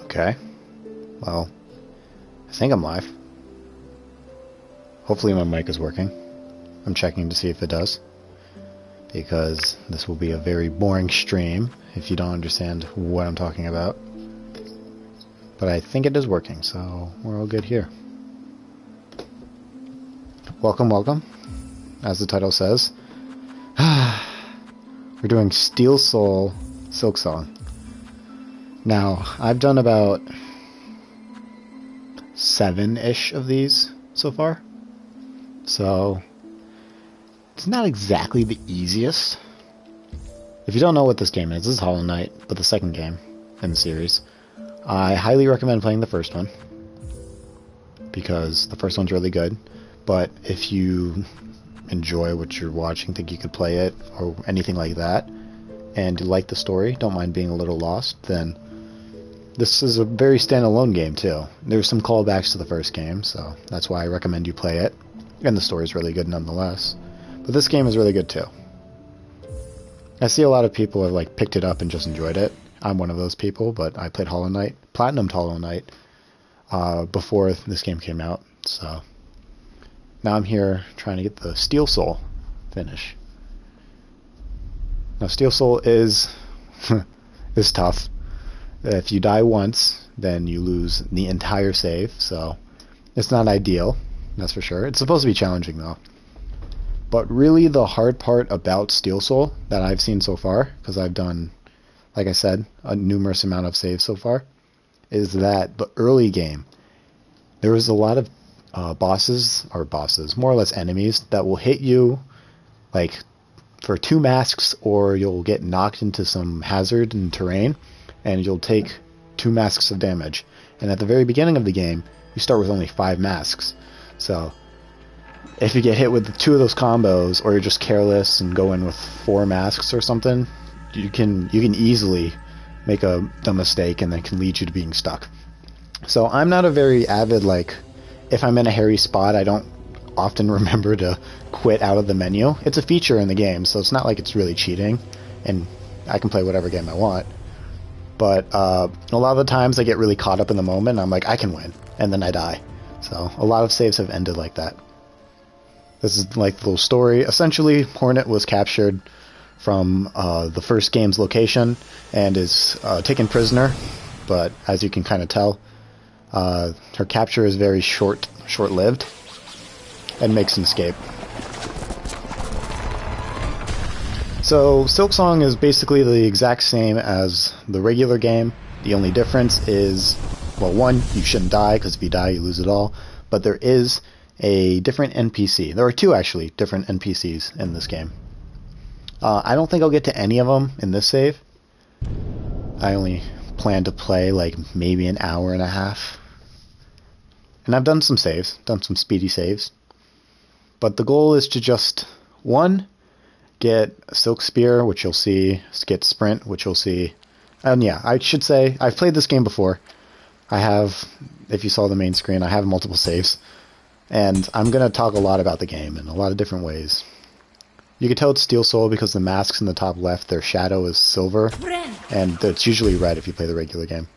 Okay. Well, I think I'm live. Hopefully my mic is working. I'm checking to see if it does, because this will be a very boring stream if you don't understand what I'm talking about. But I think it is working, so we're all good here. Welcome, welcome. As the title says, we're doing Steel Soul Silksong. Now, I've done about 7-ish of these so far. So, it's not exactly the easiest. If you don't know what this game is, this is Hollow Knight, but the second game in the series. I highly recommend playing the first one, because the first one's really good. But if you enjoy what you're watching, think you could play it, or anything like that, and you like the story, don't mind being a little lost, then this is a very standalone game too. There's some callbacks to the first game, so that's why I recommend you play it. And the story's really good nonetheless. But this game is really good too. I see a lot of people have like picked it up and just enjoyed it. I'm one of those people, but I played Hollow Knight, Platinumed Hollow Knight, before this game came out, so now I'm here trying to get the Steel Soul finish. Now Steel Soul is is tough. If you die once, then you lose the entire save, so it's not ideal, that's for sure. It's supposed to be challenging though. But really the hard part about Steel Soul that I've seen so far, because I've done, like I said, a numerous amount of saves so far, is that the early game, there was a lot of bosses, more or less enemies, that will hit you like for 2 masks, or you'll get knocked into some hazard and terrain, and you'll take 2 masks of damage. And at the very beginning of the game, you start with only 5 masks. So if you get hit with 2 of those combos, or you're just careless and go in with 4 masks or something, you can easily make a dumb mistake, and that can lead you to being stuck. So I'm not a very avid, like, if I'm in a hairy spot, I don't often remember to quit out of the menu. It's a feature in the game, so it's not like it's really cheating, and I can play whatever game I want. But a lot of the times I get really caught up in the moment, and I'm like, I can win, and then I die. So a lot of saves have ended like that. This is like the little story. Essentially, Hornet was captured from the first game's location and is taken prisoner, but as you can kind of tell, her capture is very short-lived, and makes an escape. So Silksong is basically the exact same as the regular game. The only difference is, well, one, you shouldn't die, because if you die you lose it all, but there is a different NPC. There are 2 actually different NPCs in this game. I don't think I'll get to any of them in this save. I only plan to play like maybe an hour and a half. And I've done some saves, done some speedy saves. But the goal is to just, 1, get Silk Spear, which you'll see, get Sprint, which you'll see. And yeah, I should say, I've played this game before. I have, if you saw the main screen, I have multiple saves. And I'm going to talk a lot about the game in a lot of different ways. You can tell it's Steel Soul because the masks in the top left, their shadow is silver, and it's usually red if you play the regular game.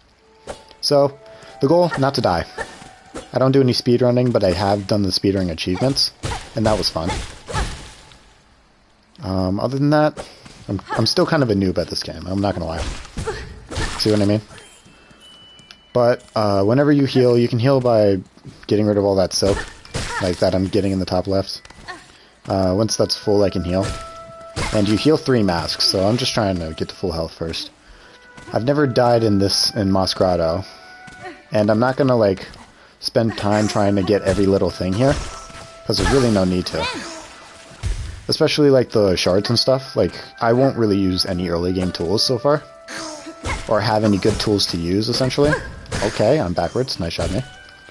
So, the goal, not to die. I don't do any speedrunning, but I have done the speedrunning achievements, and that was fun. Other than that, I'm still kind of a noob at this game, I'm not going to lie. See what I mean? But whenever you heal, you can heal by getting rid of all that silk, like that I'm getting in the top left. Once that's full, I can heal. And you heal 3 masks, so I'm just trying to get to full health first. I've never died in Moss Grotto, and I'm not gonna like spend time trying to get every little thing here, because there's really no need to. Especially like the shards and stuff. Like, I won't really use any early game tools so far, or have any good tools to use, essentially. Okay, I'm backwards. Nice shot, me.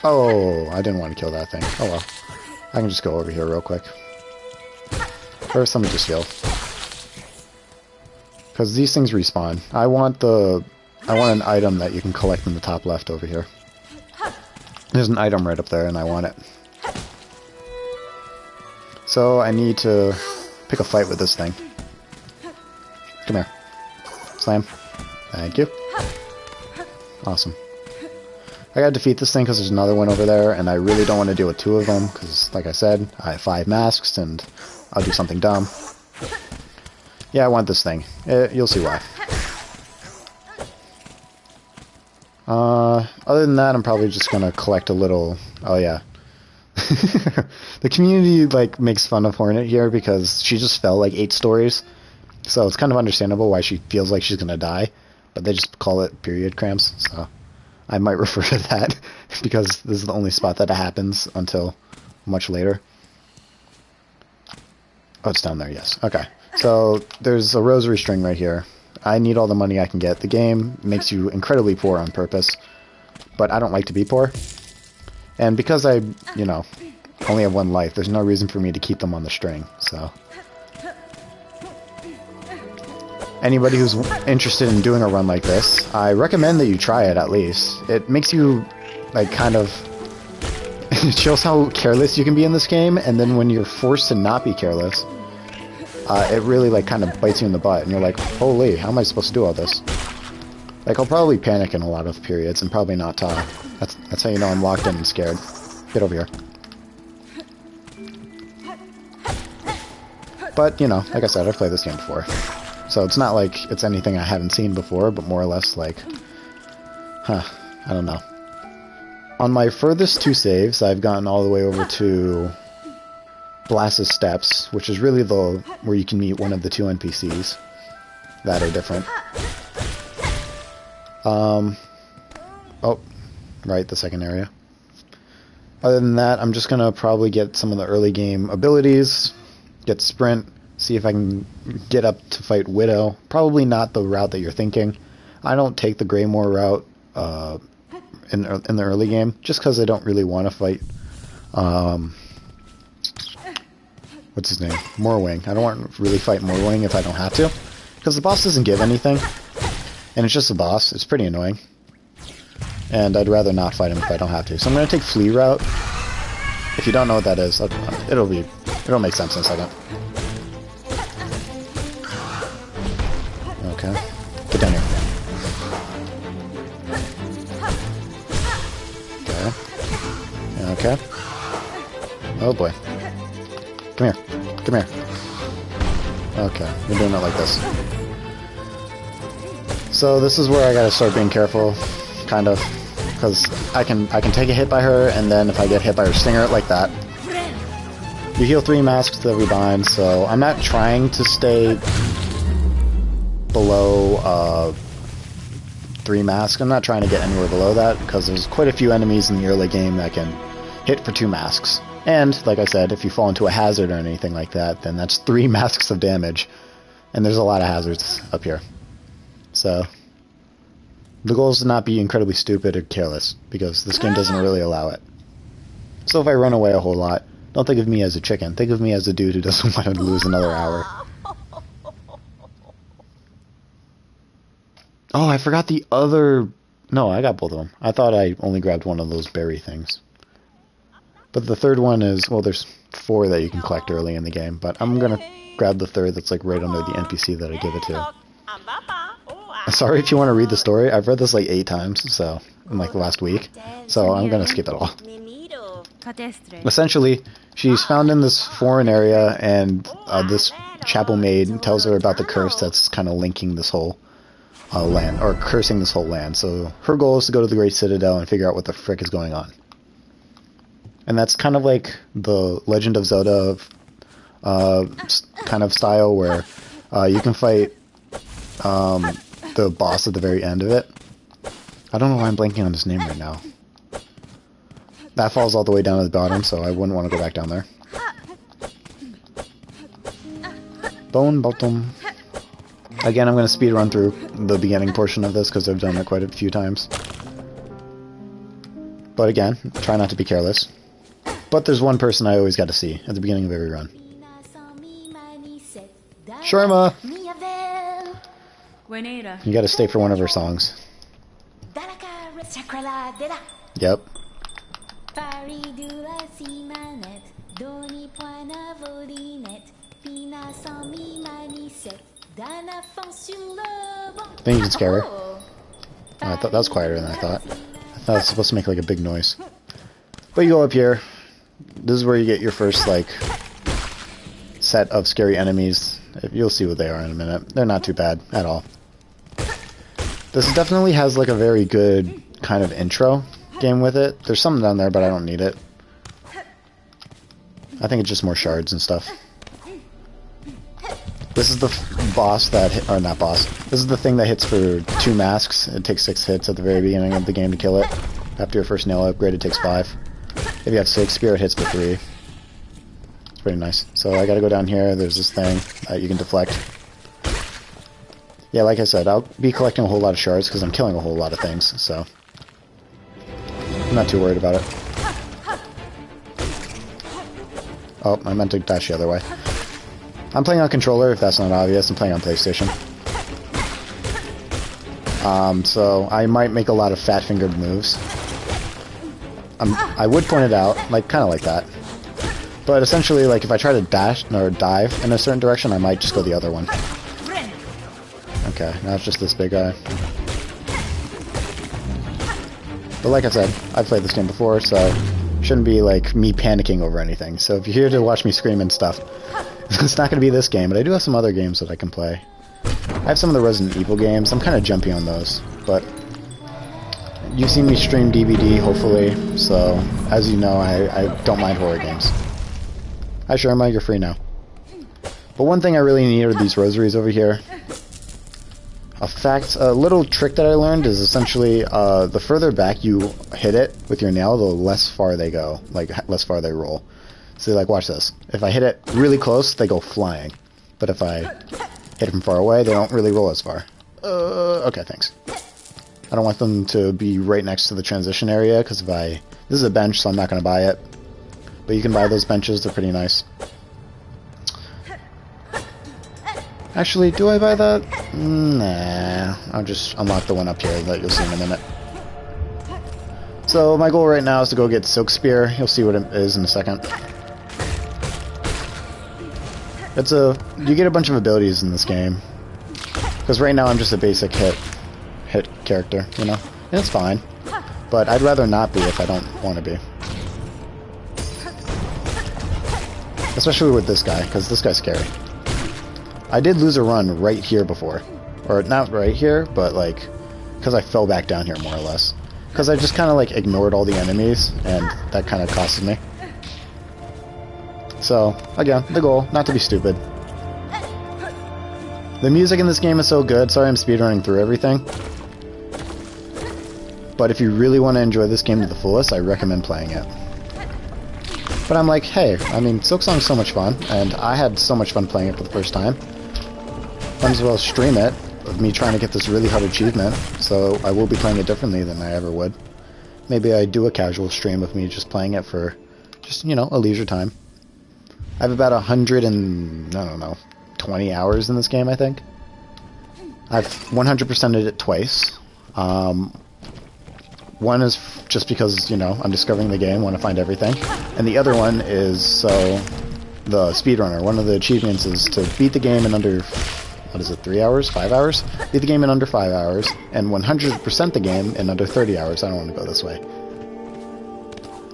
Oh, I didn't want to kill that thing. Oh well. I can just go over here real quick. First, let me just heal. Because these things respawn. I want an item that you can collect in the top left over here. There's an item right up there, and I want it. So I need to pick a fight with this thing. Come here. Slam. Thank you. Awesome. I gotta defeat this thing because there's another one over there, and I really don't want to deal with two of them because, like I said, I have 5 masks and I'll do something dumb. Yeah, I want this thing. You'll see why. Other than that, I'm probably just gonna collect a little... Oh, yeah. The community, like, makes fun of Hornet here because she just fell, like, 8 stories. So it's kind of understandable why she feels like she's gonna die. But they just call it period cramps, so... I might refer to that because this is the only spot that it happens until much later. Oh, it's down there, yes. Okay. So there's a rosary string right here. I need all the money I can get. The game makes you incredibly poor on purpose, but I don't like to be poor. And because I, you know, only have 1 life, there's no reason for me to keep them on the string, so... Anybody who's interested in doing a run like this, I recommend that you try it at least. It makes you, like, kind of... it shows how careless you can be in this game, and then when you're forced to not be careless, it really, like, kind of bites you in the butt, and you're like, holy, how am I supposed to do all this? Like, I'll probably panic in a lot of periods, and probably not talk. That's how you know I'm locked in and scared. Get over here. But, you know, like I said, I've played this game before. So it's not like it's anything I haven't seen before, but more or less like, I don't know. On my furthest 2 saves, I've gotten all the way over to Blas's Steps, which is really where you can meet one of the 2 NPCs that are different. Oh, right, the second area. Other than that, I'm just gonna probably get some of the early game abilities, get Sprint, see if I can get up to fight Widow. Probably not the route that you're thinking. I don't take the Greymoor route in the early game, just because I don't really want to fight... what's his name? Morwing. I don't want to really fight Morwing if I don't have to, because the boss doesn't give anything, and it's just a boss. It's pretty annoying, and I'd rather not fight him if I don't have to. So I'm going to take Flea route. If you don't know what that is, it'll make sense in a second. Okay. Get down here. Okay. Okay. Oh boy. Come here. Come here. Okay. We're doing it like this. So this is where I gotta start being careful, kind of, because I can take a hit by her, and then if I get hit by her stinger, like that. You heal 3 masks to every bind, so I'm not trying to stay below 3 masks. I'm not trying to get anywhere below that, because there's quite a few enemies in the early game that can hit for 2 masks. And, like I said, if you fall into a hazard or anything like that, then that's 3 masks of damage. And there's a lot of hazards up here. So, the goal is to not be incredibly stupid or careless, because this game doesn't really allow it. So if I run away a whole lot, don't think of me as a chicken. Think of me as a dude who doesn't want to lose another hour. Oh, I forgot the other... No, I got both of them. I thought I only grabbed one of those berry things. But the third one is... Well, there's 4 that you can collect early in the game, but I'm gonna grab the third that's like right under the NPC that I give it to. Sorry if you want to read the story. I've read this like 8 times, so... in like the last week. So I'm gonna skip it all. Essentially, she's found in this foreign area, and this chapel maid tells her about the curse that's kind of linking this whole land, or cursing this whole land. So her goal is to go to the Great Citadel and figure out what the frick is going on. And that's kind of like the Legend of Zelda kind of style, where you can fight the boss at the very end of it. I don't know why I'm blanking on his name right now. That falls all the way down to the bottom, so I wouldn't want to go back down there. Bone bottom. Again, I'm going to speed run through the beginning portion of this because I've done it quite a few times. But again, try not to be careless. But there's one person I always got to see at the beginning of every run. Sharma! You got to stay for one of her songs. Yep. I think you can scare her. Oh, I thought that was quieter than I thought. It's supposed to make like a big noise. But you go up here. This is where you get your first like set of scary enemies. You'll see what they are in a minute. They're not too bad at all. This definitely has like a very good kind of intro game with it. There's something down there, but I don't need it. I think it's just more shards and stuff. This is the boss that, or not boss, this is the thing that hits for 2 masks. It takes 6 hits at the very beginning of the game to kill it. After your first nail upgrade, it takes 5. If you have 6, Spirit hits for 3. It's pretty nice. So I gotta go down here, there's this thing that you can deflect. Yeah, like I said, I'll be collecting a whole lot of shards because I'm killing a whole lot of things, so I'm not too worried about it. Oh, I meant to dash the other way. I'm playing on controller, if that's not obvious. I'm playing on PlayStation. So I might make a lot of fat-fingered moves. I would point it out, like kind of like that. But essentially, like if I try to dash or dive in a certain direction, I might just go the other one. Okay, now it's just this big guy. But like I said, I've played this game before, so shouldn't be like me panicking over anything. So if you're here to watch me scream and stuff, it's not going to be this game, but I do have some other games that I can play. I have some of the Resident Evil games. I'm kind of jumpy on those, but you've seen me stream DVD, hopefully, so as you know, I don't mind horror games. Hi Sharma, you're free now. But one thing I really need are these rosaries over here. A little trick that I learned is essentially the further back you hit it with your nail, the less far they go, like less far they roll. So like, watch this. If I hit it really close, they go flying. But if I hit it from far away, they don't really roll as far. Okay, thanks. I don't want them to be right next to the transition area, because this is a bench, so I'm not going to buy it. But you can buy those benches, they're pretty nice. Actually, do I buy that? Nah, I'll just unlock the one up here that you'll see in a minute. So my goal right now is to go get Silk Spear. You'll see what it is in a second. You get a bunch of abilities in this game. Because right now I'm just a basic hit character, you know? And it's fine. But I'd rather not be if I don't want to be. Especially with this guy, because this guy's scary. I did lose a run right here before. Or not right here, but like, because I fell back down here more or less. Because I just kind of like ignored all the enemies, and that kind of costed me. So, again, the goal, not to be stupid. The music in this game is so good, sorry I'm speedrunning through everything. But if you really want to enjoy this game to the fullest, I recommend playing it. But I'm like, hey, I mean, Silksong's so much fun, and I had so much fun playing it for the first time. Might as well stream it, of me trying to get this really hard achievement, so I will be playing it differently than I ever would. Maybe I do a casual stream of me just playing it for, just, you know, a leisure time. I have about 20 hours in this game, I think. I've 100%ed it twice. One is just because, you know, I'm discovering the game, want to find everything. And the other one is, so, the speedrunner. One of the achievements is to beat the game in under, what is it, 3 hours? 5 hours? Beat the game in under 5 hours, and 100% the game in under 30 hours. I don't want to go this way.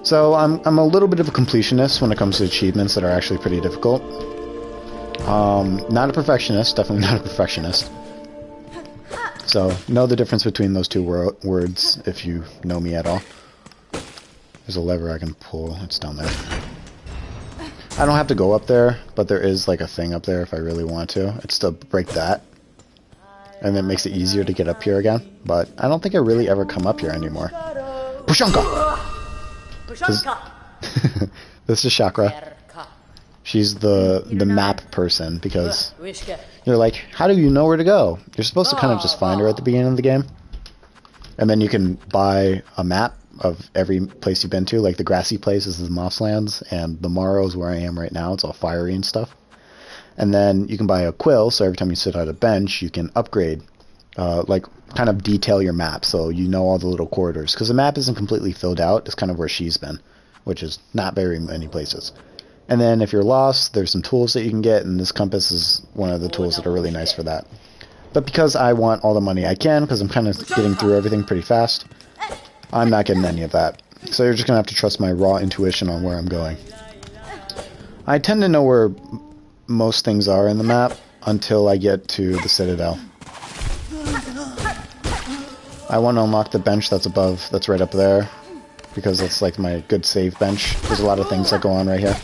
So, I'm a little bit of a completionist when it comes to achievements that are actually pretty difficult. Not a perfectionist, definitely not a perfectionist. So, know the difference between those two words, if you know me at all. There's a lever I can pull, it's down there. I don't have to go up there, but there is like a thing up there if I really want to. It's to break that. And it makes it easier to get up here again. But I don't think I really ever come up here anymore. Pushanka! This is Chakra. She's the map person, because you're like, how do you know where to go? You're supposed to kind of just find her at the beginning of the game. And then you can buy a map of every place you've been to, like the grassy place is the Mosslands, and the Morrow is where I am right now, it's all fiery and stuff. And then you can buy a quill, so every time you sit at a bench, you can upgrade, like kind of detail your map, so you know all the little corridors. Because the map isn't completely filled out, it's kind of where she's been, which is not very many places. And then if you're lost, there's some tools that you can get, and this compass is one of the tools that are really nice for that. But because I want all the money I can, because I'm kind of getting through everything pretty fast, I'm not getting any of that. So you're just going to have to trust my raw intuition on where I'm going. I tend to know where most things are in the map until I get to the Citadel. I want to unlock the bench that's above, that's right up there, because it's like my good save bench. There's a lot of things that go on right here.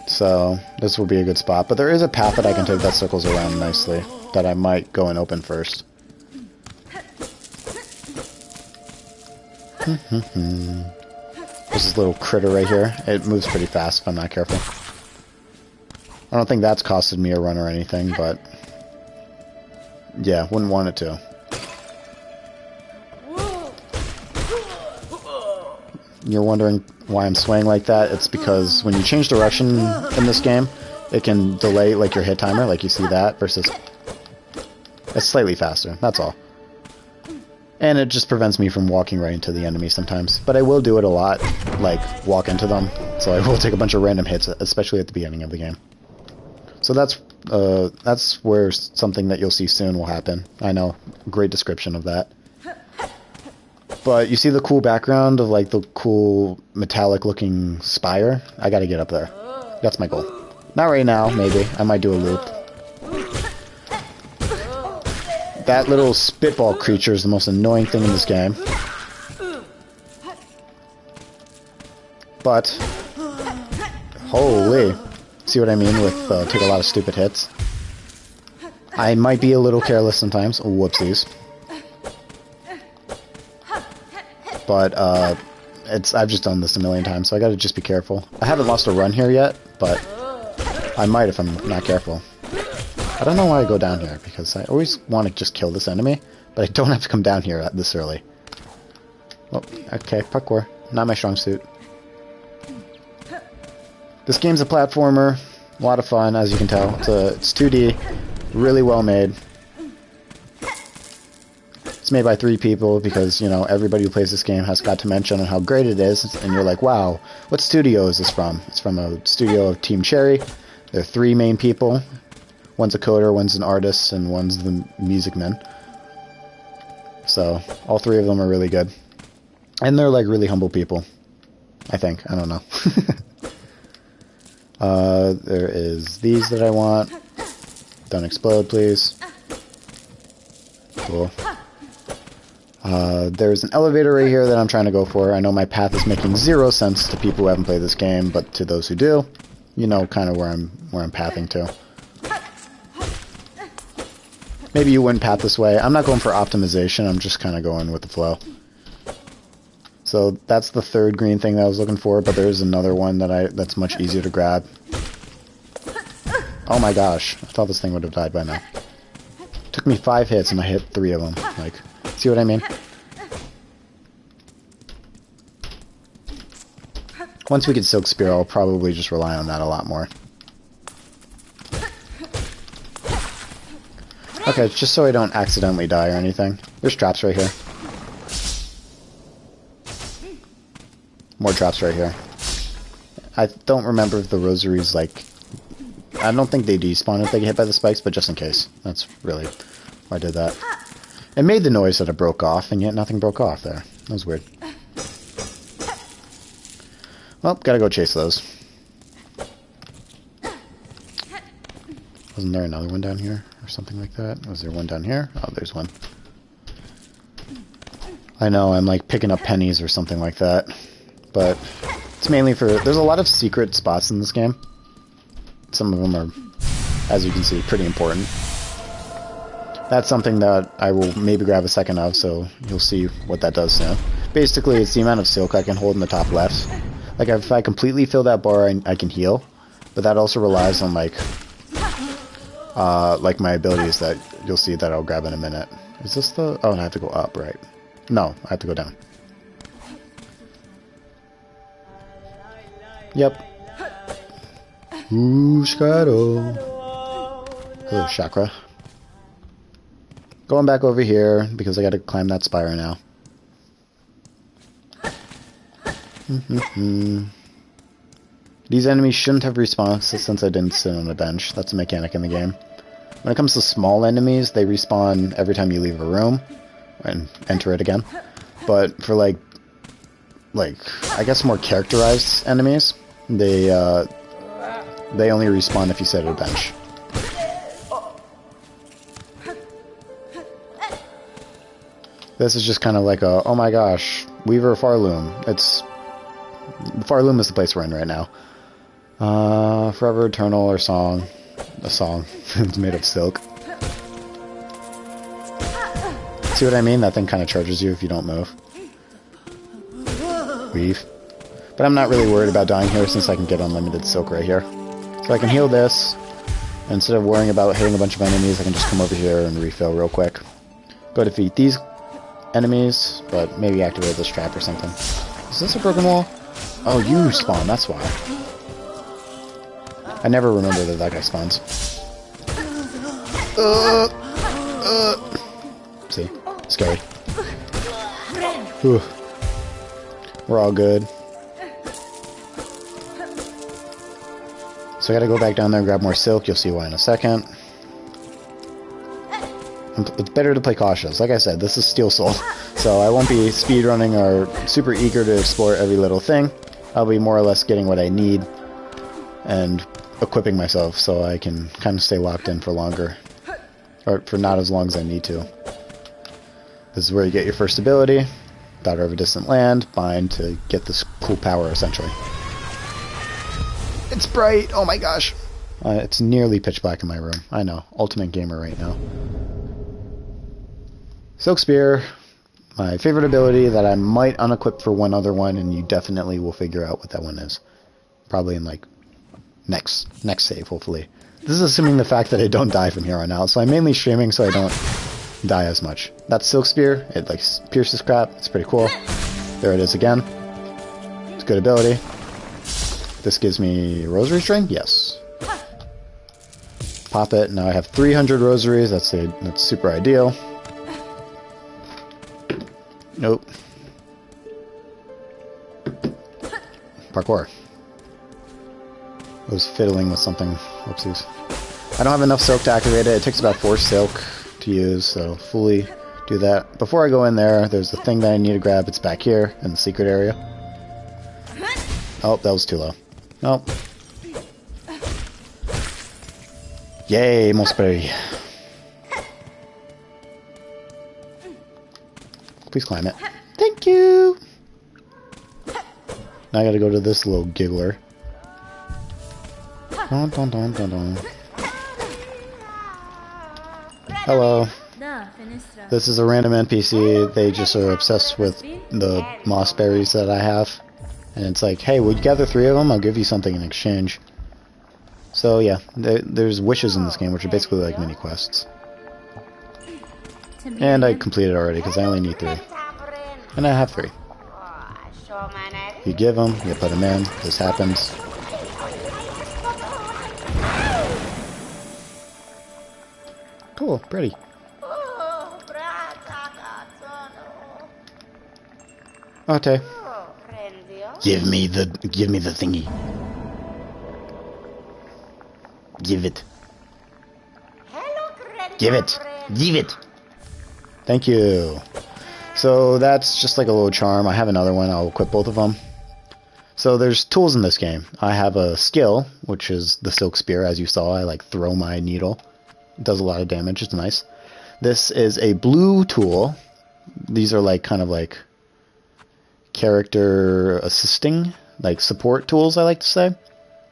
So this will be a good spot. But there is a path that I can take that circles around nicely that I might go and open first. There's this little critter right here. It moves pretty fast if I'm not careful. I don't think that's costed me a run or anything, but yeah, wouldn't want it to. You're wondering why I'm swaying like that? It's because when you change direction in this game, it can delay like your hit timer, like you see that, versus it's slightly faster, that's all. And it just prevents me from walking right into the enemy sometimes. But I will do it a lot, like walk into them. So I will take a bunch of random hits, especially at the beginning of the game. So that's where something that you'll see soon will happen. I know, great description of that. But you see the cool background of like the cool metallic looking spire? I gotta get up there. That's my goal. Not right now, maybe. I might do a loop. That little spitball creature is the most annoying thing in this game. But, holy. See what I mean with take a lot of stupid hits? I might be a little careless sometimes. Whoopsies. But I've just done this a million times, so I gotta just be careful. I haven't lost a run here yet, but I might if I'm not careful. I don't know why I go down here, because I always want to just kill this enemy, but I don't have to come down here this early. Oh, okay, parkour. Not my strong suit. This game's a platformer. A lot of fun, as you can tell. It's 2D, really well made. It's made by 3 people because, you know, everybody who plays this game has got to mention on how great it is, and you're like, wow, what studio is this from? It's from a studio of Team Cherry. There are 3 main people. One's a coder, one's an artist, and one's the music man. So, all 3 of them are really good. And they're like really humble people. I think. I don't know. There is these that I want. Don't explode, please. Cool. There's an elevator right here that I'm trying to go for. I know my path is making 0 sense to people who haven't played this game, but to those who do, you know kind of where I'm pathing to. Maybe you wouldn't path this way. I'm not going for optimization, I'm just kind of going with the flow. So that's the 3rd green thing that I was looking for, but there's another one that's much easier to grab. Oh my gosh, I thought this thing would have died by now. Took me 5 hits and I hit 3 of them. Like, see what I mean? Once we get Silk Spear, I'll probably just rely on that a lot more. Okay, just so I don't accidentally die or anything. There's traps right here. More traps right here. I don't remember if the rosaries, like... I don't think they despawn if they get hit by the spikes, but just in case. That's really why I did that. It made the noise that it broke off, and yet nothing broke off there. That was weird. Well, gotta go chase those. Wasn't there another one down here? Or something like that? Was there one down here? Oh, there's one. I know, I'm like picking up pennies or something like that. But it's mainly for... There's a lot of secret spots in this game. Some of them are, as you can see, pretty important. That's something that I will maybe grab a second of, so you'll see what that does soon. Basically, it's the amount of silk I can hold in the top left. Like, if I completely fill that bar, I can heal. But that also relies on, like my abilities that you'll see that I'll grab in a minute. Is this the... Oh, and I have to go up, right? No, I have to go down. Yep. Ooh, Shadow. Hello, Chakra. Going back over here, because I gotta climb that spire now. These enemies shouldn't have respawned since I didn't sit on a bench. That's a mechanic in the game. When it comes to small enemies, they respawn every time you leave a room. and enter it again. But for like I guess more characterized enemies, they only respawn if you set a bench. This is just kind of like a, oh my gosh, Weaver Farloom. Farloom is the place we're in right now. Forever Eternal or Song. A song. It's made of silk. See what I mean? That thing kind of charges you if you don't move. Weave. But I'm not really worried about dying here since I can get unlimited silk right here. So I can heal this. Instead of worrying about hitting a bunch of enemies, I can just come over here and refill real quick. Go defeat these enemies, but maybe activate this trap or something. Is this a broken wall? Oh, you spawn, that's why. I never remember that guy spawns. See? Scary. Whew. We're all good. So I gotta go back down there and grab more silk. You'll see why in a second. It's better to play cautious. Like I said, this is Steel Soul, so I won't be speedrunning or super eager to explore every little thing. I'll be more or less getting what I need and equipping myself so I can kind of stay locked in for longer. Or for not as long as I need to. This is where you get your first ability. Daughter of a Distant Land. Bind to get this cool power, essentially. It's bright! Oh my gosh! It's nearly pitch black in my room. I know. Ultimate gamer right now. Silk Spear, my favorite ability that I might unequip for one other one, and you definitely will figure out what that one is. Probably in, like, next save, hopefully. This is assuming the fact that I don't die from here on out, so I'm mainly streaming so I don't die as much. That's Silk Spear. It, like, pierces crap. It's pretty cool. There it is again. It's a good ability. This gives me Rosary String? Yes. Pop it. Now I have 300 rosaries. That's super ideal. Nope. Parkour. I was fiddling with something. Whoopsies. I don't have enough silk to activate it. It takes about 4 silk to use, so fully do that. Before I go in there, there's the thing that I need to grab. It's back here in the secret area. Oh, that was too low. Nope. Yay, Mossberry. Please climb it. Thank you! Now I gotta go to this little giggler. Dun, dun, dun, dun, dun. Hello. This is a random NPC. They just are obsessed with the moss berries that I have. And it's like, hey, would you gather 3 of them? I'll give you something in exchange. So yeah, there's wishes in this game, which are basically like mini quests. And I completed already because I only need 3. And I have 3. You give them, you put them in, this happens. Cool, pretty. Okay. Give me the thingy. Give it. Give it. Give it. Thank you. So that's just like a little charm. I have another one. I'll equip both of them. So there's tools in this game. I have a skill, which is the Silk Spear. As you saw, I like throw my needle. It does a lot of damage. It's nice. This is a blue tool. These are like kind of like character assisting, like support tools, I like to say.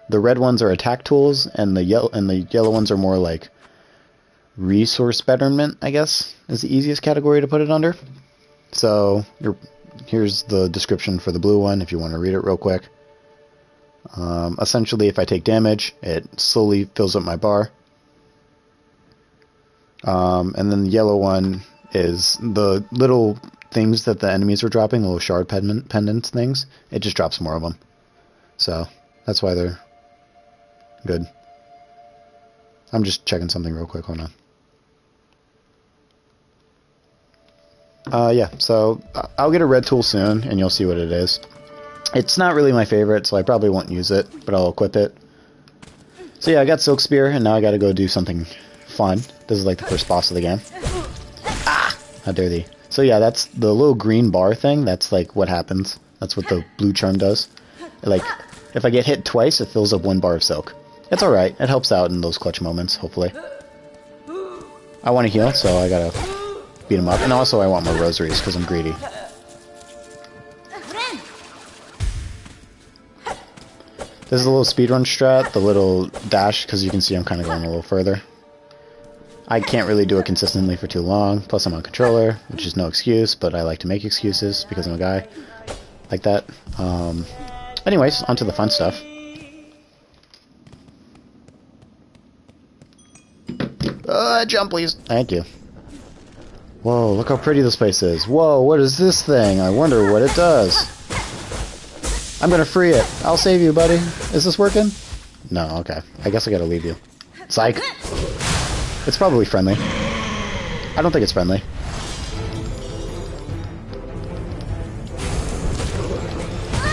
The red ones are attack tools, and the yellow ones are more like resource betterment, I guess, is the easiest category to put it under. So here's the description for the blue one if you want to read it real quick. Essentially, if I take damage, it slowly fills up my bar. And then the yellow one is the little things that the enemies are dropping, the little shard pendants things. It just drops more of them. So that's why they're good. I'm just checking something real quick. Hold on. Yeah, so I'll get a red tool soon, and you'll see what it is. It's not really my favorite, so I probably won't use it, but I'll equip it. So yeah, I got Silk Spear, and now I gotta go do something fun. This is like the first boss of the game. Ah! How dare thee. So yeah, that's the little green bar thing. That's like what happens. That's what the blue charm does. Like, if I get hit twice, it fills up 1 bar of silk. It's alright. It helps out in those clutch moments, hopefully. I want to heal, so I gotta beat him up. And also I want more rosaries, because I'm greedy. This is a little speedrun strat, the little dash, because you can see I'm kind of going a little further. I can't really do it consistently for too long, plus I'm on controller, which is no excuse, but I like to make excuses because I'm a guy like that. Anyways, onto the fun stuff. Jump, please. Thank you. Whoa, look how pretty this place is. Whoa, what is this thing? I wonder what it does. I'm gonna free it. I'll save you, buddy. Is this working? No, okay. I guess I gotta leave you. Psych. It's probably friendly. I don't think it's friendly.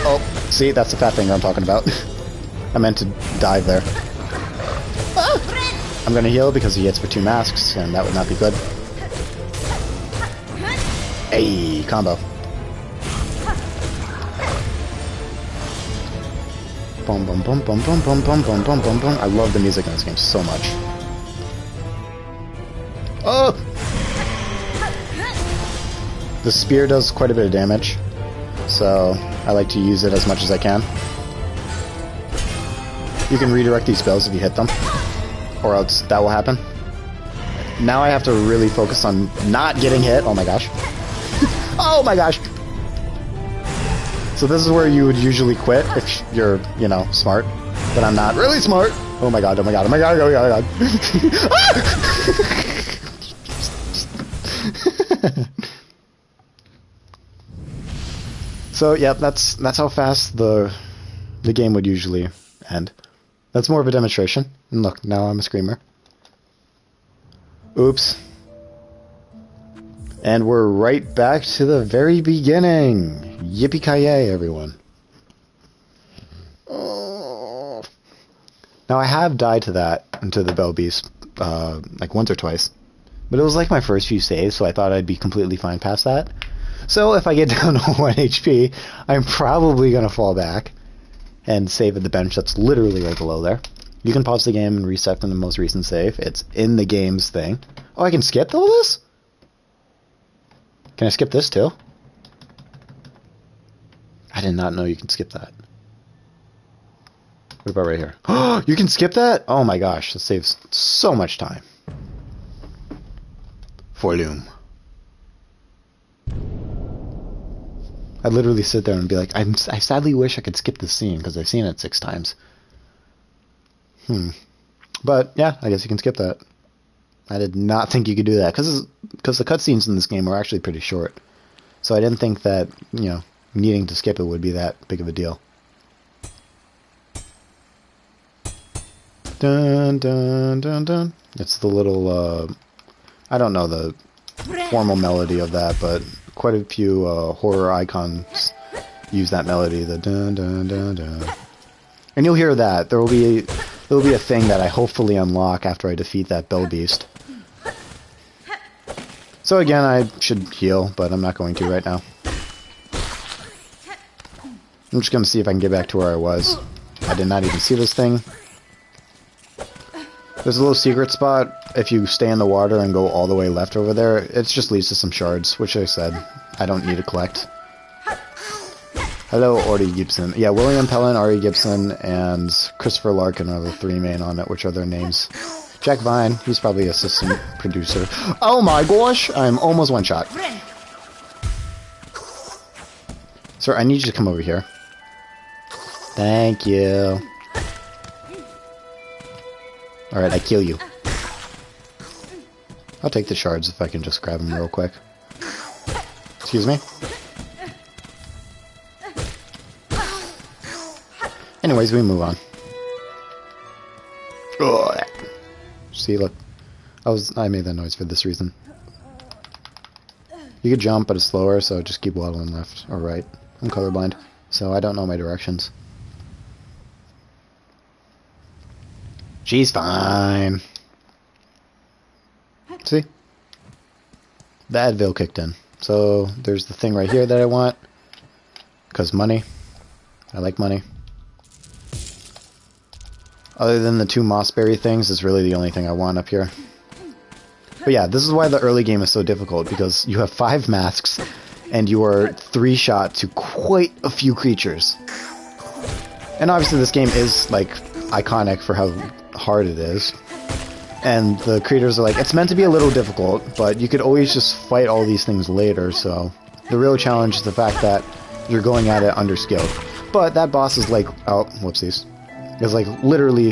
Oh, see, that's the fat finger I'm talking about. I meant to dive there. I'm gonna heal because he hits for 2 masks, and that would not be good. Hey, combo. Bum bum bum bum bum bum bum bum bum bum bum. I love the music in this game so much. Oh! The spear does quite a bit of damage, so I like to use it as much as I can. You can redirect these spells if you hit them, or else that will happen. Now I have to really focus on not getting hit. Oh my gosh. Oh my gosh! So this is where you would usually quit if you're, you know, smart. But I'm not really smart. Oh my god, oh my god, oh my god, oh my god, oh my god. So, yeah, that's how fast the game would usually end. That's more of a demonstration. And look, now I'm a screamer. Oops. And we're right back to the very beginning. Yippee-ki-yay, everyone. Oh. Now, I have died to that, into the Bell Beast, like once or twice. But it was like my first few saves, so I thought I'd be completely fine past that. So if I get down to 1 HP, I'm probably going to fall back and save at the bench that's literally right below there. You can pause the game and reset from the most recent save. It's in the game's thing. Oh, I can skip all this? Can I skip this too? I did not know you can skip that. What about right here? Oh, you can skip that? Oh my gosh, this saves so much time. Volume. I'd literally sit there and be like, I sadly wish I could skip this scene because I've seen it 6 times. But yeah, I guess you can skip that. I did not think you could do that because the cutscenes in this game are actually pretty short. So I didn't think that, you know, needing to skip it would be that big of a deal. Dun dun dun dun. It's the little I don't know the formal melody of that, but quite a few horror icons use that melody, the dun dun dun dun. And you'll hear that. There will be a thing that I hopefully unlock after I defeat that Bell Beast. So again, I should heal, but I'm not going to right now. I'm just going to see if I can get back to where I was. I did not even see this thing. There's a little secret spot. If you stay in the water and go all the way left over there, it just leads to some shards, which I said I don't need to collect. Hello, Audie Gibson. Yeah, William Pellin, Ari Gibson, and Christopher Larkin are the 3 main on it, which are their names. Jack Vine, he's probably assistant producer. Oh my gosh! I'm almost one shot. Sir, I need you to come over here. Thank you. Alright, I kill you. I'll take the shards if I can just grab them real quick. Excuse me? Anyways, we move on. Ugh. See, look. I made that noise for this reason. You could jump, but it's slower, so just keep waddling left or right. I'm colorblind, so I don't know my directions. She's fine. See? The Advil kicked in, so So there's the thing right here that I want. Because money. I like money. Other than the 2 mossberry things, is really the only thing I want up here. But yeah, this is why the early game is so difficult, because you have 5 masks, and you are 3-shot to quite a few creatures. And obviously this game is, like, iconic for how hard it is. And the creators are like, it's meant to be a little difficult, but you could always just fight all these things later, so... The real challenge is the fact that you're going at it under-skilled. But that boss is like... Oh, whoopsies. It's like literally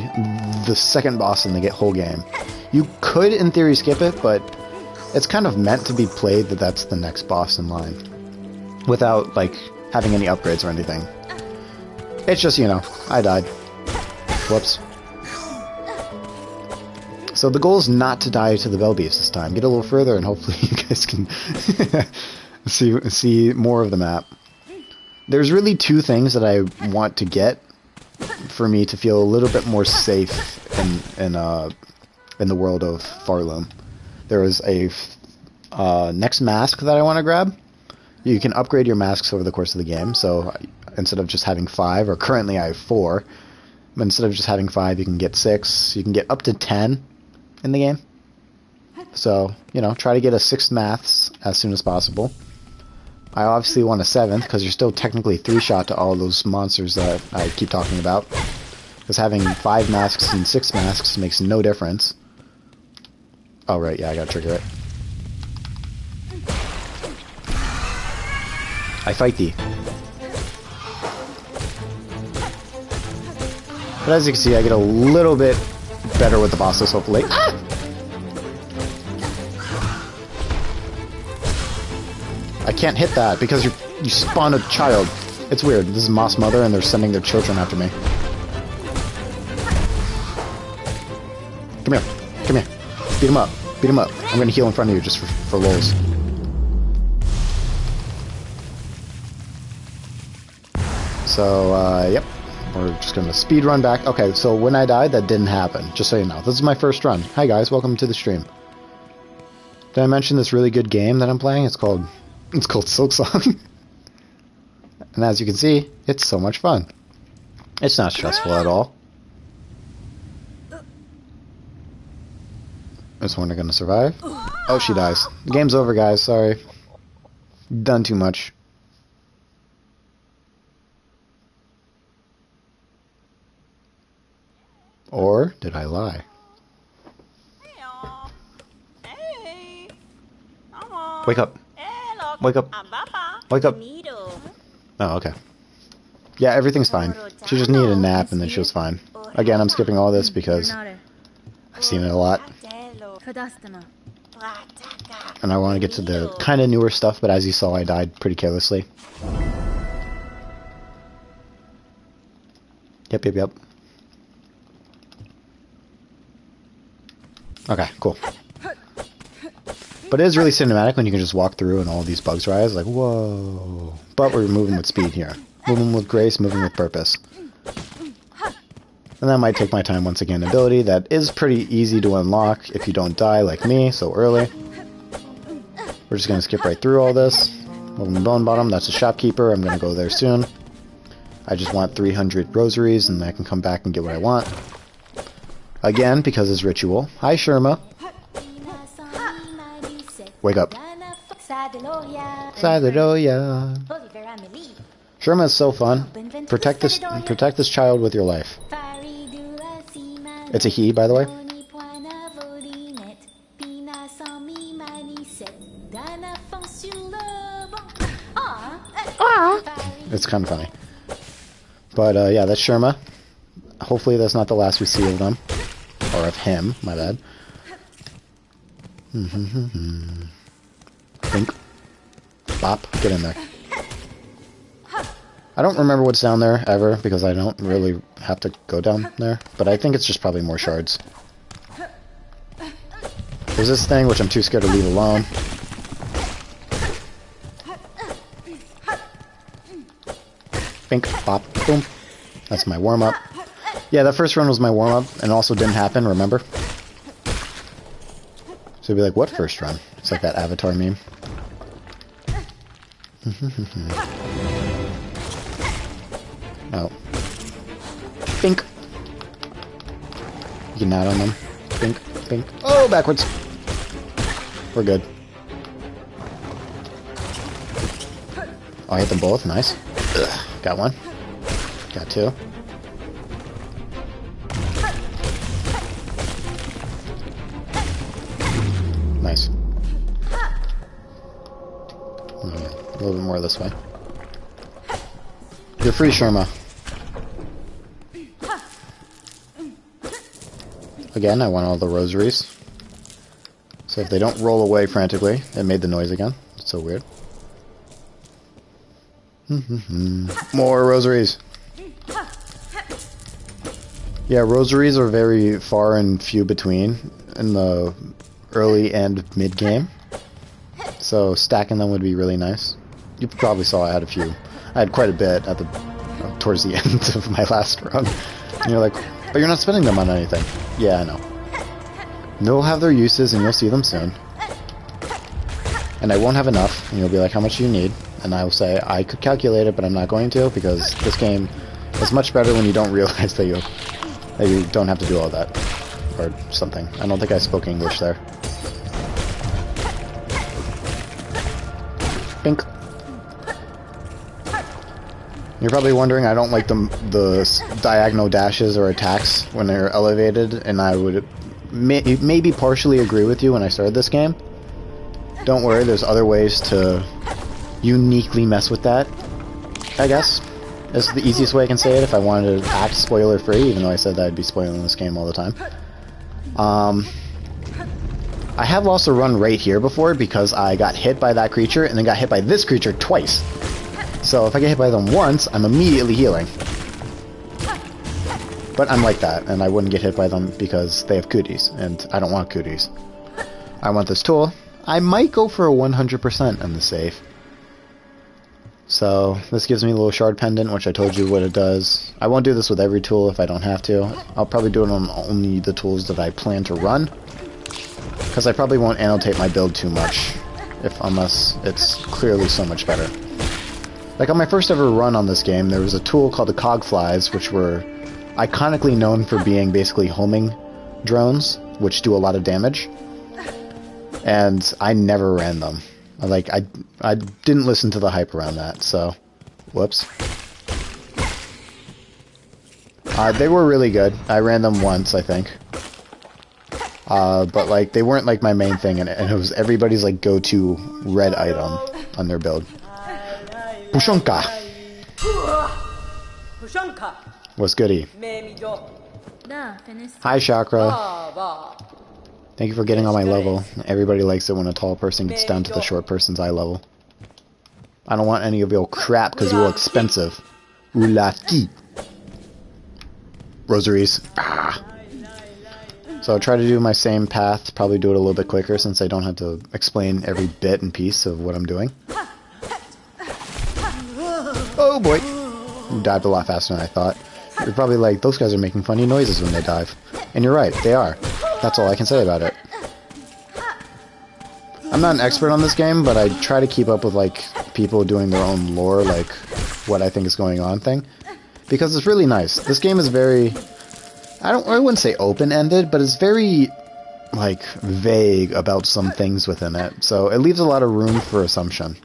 the second boss in the whole game. You could, in theory, skip it, but it's kind of meant to be played that that's the next boss in line. Without, like, having any upgrades or anything. It's just, you know, I died. Whoops. So the goal is not to die to the bell beasts this time. Get a little further and hopefully you guys can see more of the map. There's really 2 things that I want to get for me to feel a little bit more safe in the world of Farloom. There is a next mask that I want to grab. You can upgrade your masks over the course of the game, so instead of just having 5, or currently I have 4, but instead of just having 5, you can get 6, you can get up to 10 in the game. So, you know, try to get a 6th maths as soon as possible. I obviously want a 7th, because you're still technically 3-shot to all those monsters that I keep talking about. Because having 5 masks and 6 masks makes no difference. Oh, right, yeah, I gotta trigger it. I fight thee. But as you can see, I get a little bit better with the bosses, hopefully. Ah! I can't hit that because you spawn a child. It's weird. This is Moss Mother and they're sending their children after me. Come here. Come here. Beat him up. Beat him up. I'm gonna heal in front of you just for lulz. So, yep. We're just gonna speed run back. Okay, so when I died, that didn't happen. Just so you know. This is my first run. Hi guys, welcome to the stream. Did I mention this really good game that I'm playing? It's called Silksong. And as you can see, it's so much fun. It's not stressful at all. Is one gonna survive? Oh, she dies. The game's over, guys. Sorry. Done too much. Or did I lie? Wake up. Wake up. Wake up. Oh, okay. Yeah, everything's fine. She just needed a nap and then she was fine. Again, I'm skipping all this because I've seen it a lot. And I want to get to the kind of newer stuff, but as you saw, I died pretty carelessly. Yep, yep, yep. Okay, cool. But it is really cinematic when you can just walk through and all these bugs rise. Like, whoa. But we're moving with speed here. Moving with grace, moving with purpose. And that might take my time once again. Ability that is pretty easy to unlock if you don't die like me so early. We're just going to skip right through all this. Moving Bone Bottom, that's a shopkeeper. I'm going to go there soon. I just want 300 rosaries and I can come back and get what I want. Again, because it's ritual. Hi, Sherma. Wake up. Sadoya. Sherma is so fun. Protect this child with your life. It's a he, by the way. It's kind of funny. But yeah, that's Sherma. Hopefully that's not the last we see of them. Or of him, my bad. Think. Bop. Get in there. I don't remember what's down there, ever, because I don't really have to go down there. But I think it's just probably more shards. There's this thing, which I'm too scared to leave alone. Think. Bop. Boom. That's my warm-up. Yeah, that first run was my warm-up, and also didn't happen, remember? So you'd be like, what first run? It's like that Avatar meme. Oh. Pink. You can nod on them. Pink, pink. Oh, backwards. We're good. Oh, I hit them both. Nice. Ugh. Got one. Got two. Nice. Okay, a little bit more this way. You're free, Sharma. Again, I want all the rosaries. So if they don't roll away frantically, it made the noise again. It's so weird. More rosaries. Yeah, rosaries are very far and few between in the early and mid game. So stacking them would be really nice. You probably saw I had a few. I had quite a bit at the towards the end of my last run. And you're like, but you're not spending them on anything. Yeah, I know. They'll have their uses and you'll see them soon. And I won't have enough, and you'll be like, how much do you need? And I will say, I could calculate it, but I'm not going to, because this game is much better when you don't realize that you don't have to do all that. Or something. I don't think I spoke English there. Pink. You're probably wondering, I don't like the diagonal dashes or attacks when they're elevated, and I would maybe partially agree with you when I started this game. Don't worry, there's other ways to uniquely mess with that, I guess. That's the easiest way I can say it if I wanted to act spoiler-free, even though I said that I'd be spoiling this game all the time. I have lost a run right here before because I got hit by that creature and then got hit by this creature twice. So if I get hit by them once, I'm immediately healing. But I'm like that, and I wouldn't get hit by them because they have cooties, and I don't want cooties. I want this tool. I might go for a 100% on the save. So this gives me a little shard pendant, which I told you what it does. I won't do this with every tool if I don't have to. I'll probably do it on only the tools that I plan to run, because I probably won't annotate my build too much, unless it's clearly so much better. Like on my first ever run on this game, there was a tool called the Cogflies, which were iconically known for being basically homing drones, which do a lot of damage. And I never ran them. I didn't listen to the hype around that, so whoops. They were really good. I ran them once, I think. But like they weren't like my main thing, and it was everybody's like go-to red item on their build. Pushonka. What's goody? Hi, Chakra. Thank you for getting on my level. Everybody likes it when a tall person gets down to the short person's eye level. I don't want any of your crap because you're expensive. Ulaki. Rosaries. Ah. So I'll try to do my same path, probably do it a little bit quicker since I don't have to explain every bit and piece of what I'm doing. Oh boy! You dived a lot faster than I thought. You're probably like, those guys are making funny noises when they dive. And you're right, they are. That's all I can say about it. I'm not an expert on this game, but I try to keep up with like people doing their own lore, like what I think is going on thing. Because it's really nice. This game is very... I wouldn't say open-ended, but it's very, like, vague about some things within it. So it leaves a lot of room for assumption.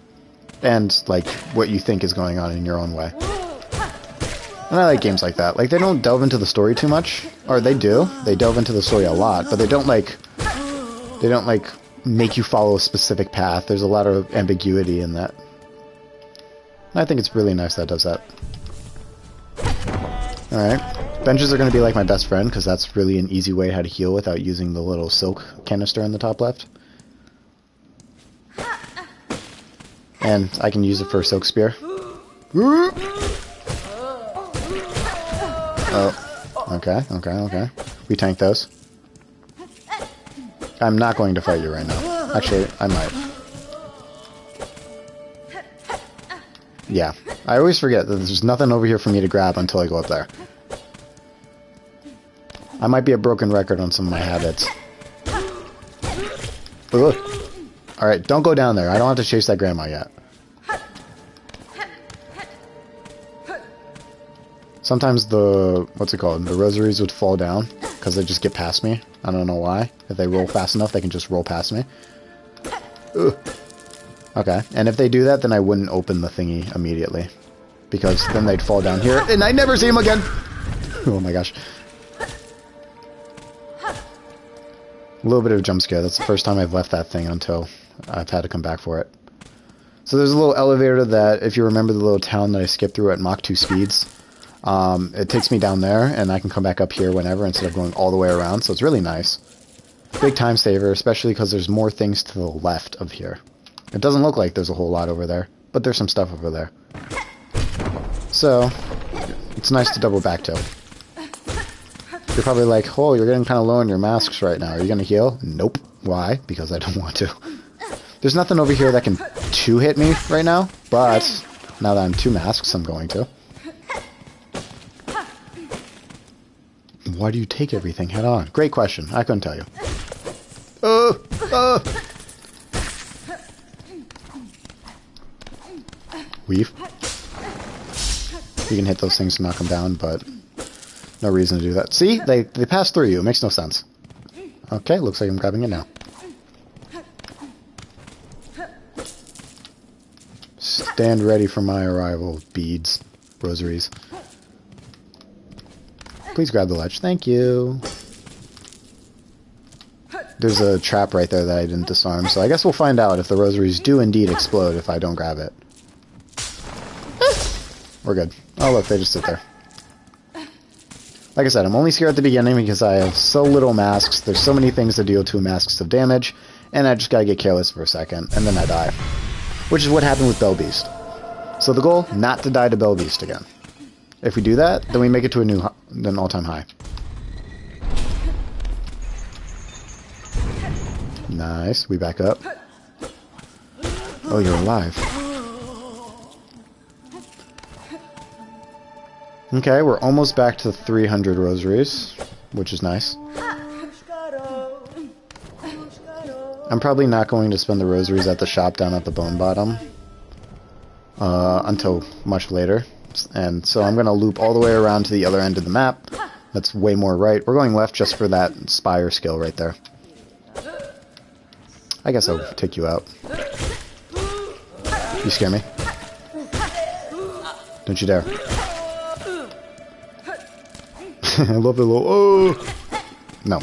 And, like, what you think is going on in your own way. And I like games like that. Like, they don't delve into the story too much. Or they do. They delve into the story a lot. But they don't, like, make you follow a specific path. There's a lot of ambiguity in that. And I think it's really nice that it does that. Alright. Benches are going to be like my best friend, because that's really an easy way how to heal without using the little silk canister in the top left. And I can use it for a silk spear. Oh, okay. We tank those. I'm not going to fight you right now. Actually, I might. Yeah, I always forget that there's nothing over here for me to grab until I go up there. I might be a broken record on some of my habits. Alright, don't go down there. I don't have to chase that grandma yet. Sometimes the, what's it called, the rosaries would fall down because they just get past me. I don't know why. If they roll fast enough, they can just roll past me. Ugh. Okay, and if they do that, then I wouldn't open the thingy immediately. Because then they'd fall down here, and I never see them again! Oh my gosh. A little bit of a jump scare. That's the first time I've left that thing until I've had to come back for it. So there's a little elevator that, if you remember the little town that I skipped through at Mach 2 speeds, it takes me down there, and I can come back up here whenever instead of going all the way around, so it's really nice. Big time saver, especially because there's more things to the left of here. It doesn't look like there's a whole lot over there, but there's some stuff over there. So, it's nice to double back to. You're probably like, oh, you're getting kind of low on your masks right now. Are you going to heal? Nope. Why? Because I don't want to. There's nothing over here that can two-hit me right now, but now that I'm 2 masks, I'm going to. Why do you take everything head on? Great question. I couldn't tell you. Weave. You can hit those things to knock them down, but no reason to do that. See? They pass through you. It makes no sense. Okay, looks like I'm grabbing it now. Stand ready for my arrival, beads, rosaries. Please grab the ledge. Thank you. There's a trap right there that I didn't disarm, so I guess we'll find out if the rosaries do indeed explode if I don't grab it. We're good. Oh look, they just sit there. Like I said, I'm only scared at the beginning because I have so little masks, there's so many things to deal 2 masks of damage, and I just gotta get careless for a second, and then I die. Which is what happened with Bell Beast. So the goal, not to die to Bell Beast again. If we do that, then we make it to an all-time high. Nice, we back up. Oh, you're alive. Okay, we're almost back to 300 rosaries, which is nice. I'm probably not going to spend the rosaries at the shop down at the bone bottom until much later. And so I'm going to loop all the way around to the other end of the map. That's way more right. We're going left just for that spire skill right there. I guess I'll take you out. You scare me. Don't you dare. I love the little... Oh! No.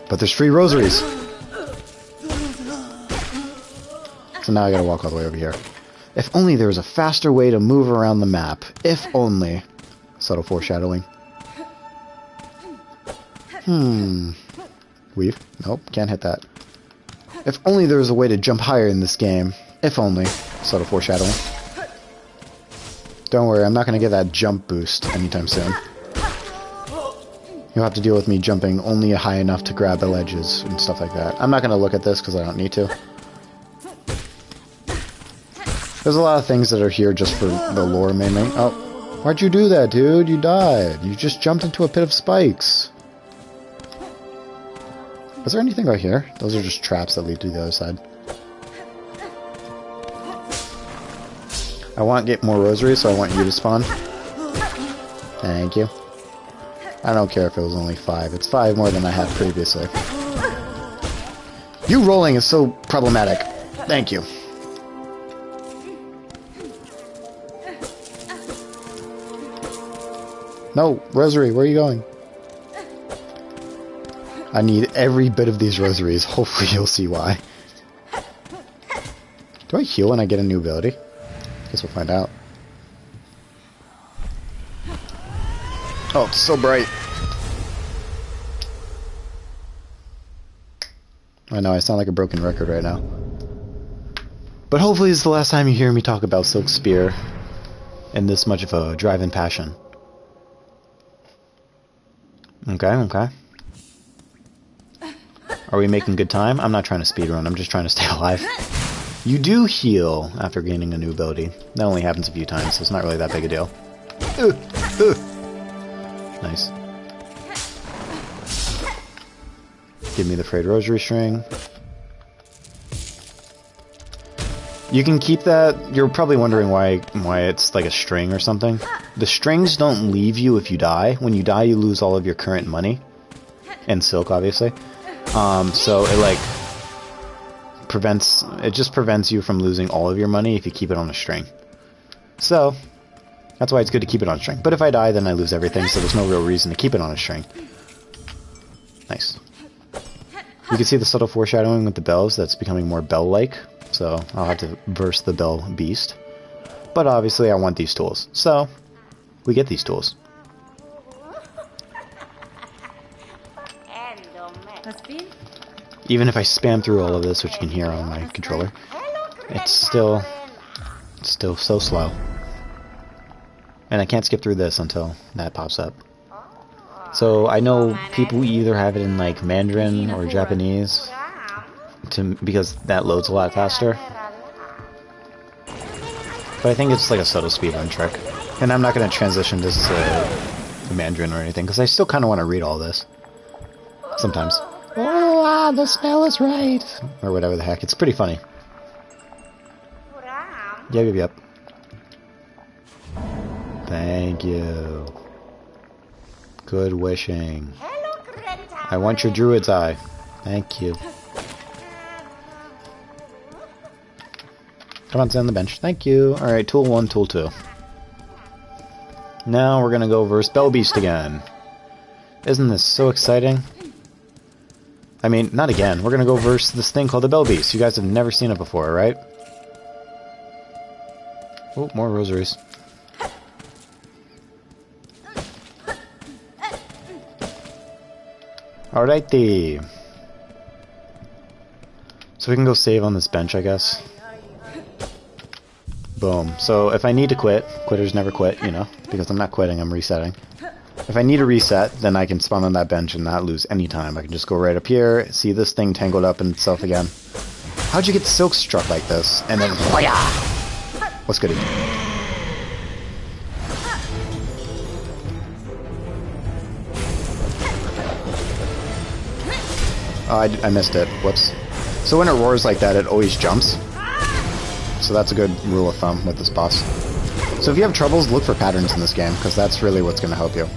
But there's free rosaries. So now I gotta walk all the way over here. If only there was a faster way to move around the map. If only. Subtle foreshadowing. Weave. Nope, can't hit that. If only there was a way to jump higher in this game. If only. Subtle foreshadowing. Don't worry, I'm not going to get that jump boost anytime soon. You'll have to deal with me jumping only high enough to grab the ledges and stuff like that. I'm not going to look at this because I don't need to. There's a lot of things that are here just for the lore mainly. Oh, why'd you do that, dude? You died. You just jumped into a pit of spikes. Is there anything right here? Those are just traps that lead to the other side. I want to get more rosaries, so I want you to spawn. Thank you. I don't care if it was only 5. It's 5 more than I had previously. You rolling is so problematic. Thank you. No, rosary, where are you going? I need every bit of these rosaries. Hopefully you'll see why. Do I heal when I get a new ability? Guess we'll find out. Oh, it's so bright. I know, I sound like a broken record right now. But hopefully it's the last time you hear me talk about Silk Spear in this much of a drive and passion. Okay. Are we making good time? I'm not trying to speedrun, I'm just trying to stay alive. You do heal after gaining a new ability. That only happens a few times, so it's not really that big a deal. Nice. Give me the frayed rosary string. You can keep that. You're probably wondering why it's like a string or something. The strings don't leave you if you die. When you die, you lose all of your current money. And silk, obviously. So it like just prevents you from losing all of your money if you keep it on a string. So that's why it's good to keep it on a string. But if I die, then I lose everything, so there's no real reason to keep it on a string. Nice. You can see the subtle foreshadowing with the bells. That's becoming more bell-like. So I'll have to verse the bell beast. But obviously I want these tools. So we get these tools. Even if I spam through all of this, which you can hear on my controller, it's still so slow. And I can't skip through this until that pops up. So I know people either have it in like Mandarin or Japanese, because that loads a lot faster. But I think it's like a subtle speedrun trick. And I'm not going to transition this to Mandarin or anything, because I still kind of want to read all this. Sometimes. Oh, the spell is right! Or whatever the heck. It's pretty funny. Yep. Thank you. Good wishing. I want your druid's eye. Thank you. Come on, sit on the bench. Thank you. Alright, tool 1, tool 2. Now we're gonna go verse Bell Beast again. Isn't this so exciting? I mean, not again. We're gonna go verse this thing called the Bell Beast. You guys have never seen it before, right? Oh, more rosaries. Alrighty. So we can go save on this bench, I guess. Boom. So if I need to quit, quitters never quit, you know, because I'm not quitting, I'm resetting. If I need a reset, then I can spawn on that bench and not lose any time. I can just go right up here, see this thing tangled up in itself again. How'd you get silk struck like this? And then, what's goody? Oh, I missed it. Whoops. So when it roars like that, it always jumps. So that's a good rule of thumb with this boss. So if you have troubles, look for patterns in this game, because that's really what's going to help you.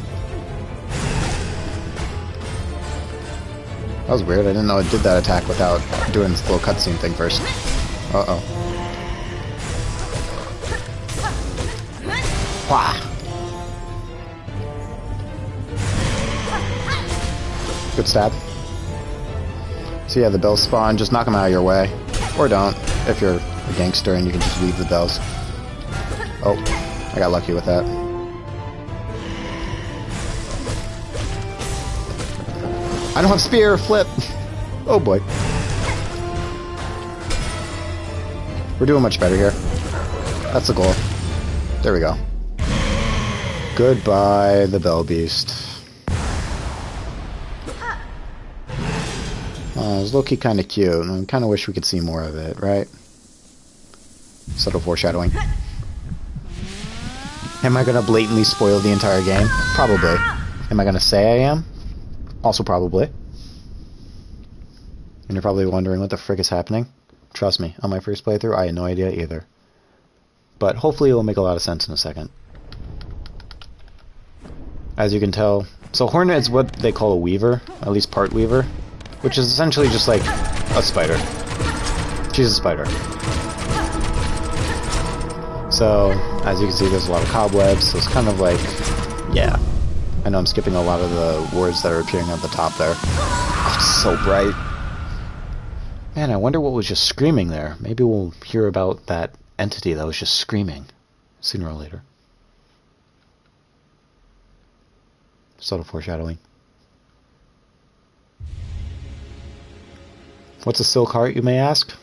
That was weird. I didn't know it did that attack without doing this little cutscene thing first. Uh-oh. Wah! Good stab. So yeah, the bells spawn. Just knock them out of your way. Or don't, if you're a gangster and you can just leave the bells. Oh, I got lucky with that. I don't have spear, flip! Oh boy. We're doing much better here. That's the goal. There we go. Goodbye, the Bell Beast. Oh, it was low-key kind of cute, and I kind of wish we could see more of it, right? Subtle foreshadowing. Am I going to blatantly spoil the entire game? Probably. Am I going to say I am? Also probably. And you're probably wondering what the frick is happening. Trust me, on my first playthrough, I had no idea either. But hopefully it will make a lot of sense in a second. As you can tell, so Hornet is what they call a weaver, at least part weaver, which is essentially just like a spider. She's a spider. So, as you can see, there's a lot of cobwebs, so it's kind of like, yeah. I know I'm skipping a lot of the words that are appearing at the top there. Oh, it's so bright. Man, I wonder what was just screaming there. Maybe we'll hear about that entity that was just screaming sooner or later. Subtle foreshadowing. What's a silk heart, you may ask?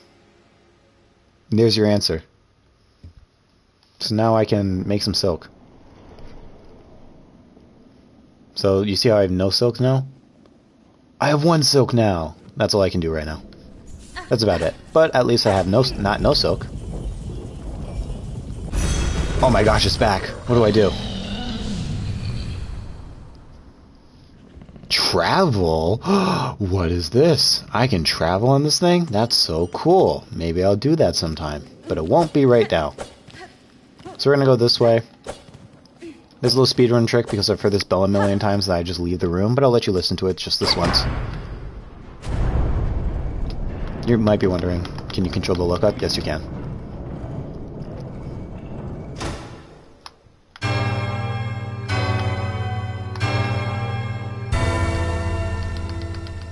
And there's your answer. So now I can make some silk. So you see how I have no silk now? I have 1 silk now. That's all I can do right now. That's about it. But at least I have not no silk. Oh my gosh, it's back. What do I do? travel? What is this? I can travel on this thing? That's so cool. Maybe I'll do that sometime. But it won't be right now. So we're gonna go this way. There's a little speedrun trick because I've heard this bell a million times that I just leave the room, but I'll let you listen to it just this once. You might be wondering, can you control the lookup? Yes, you can.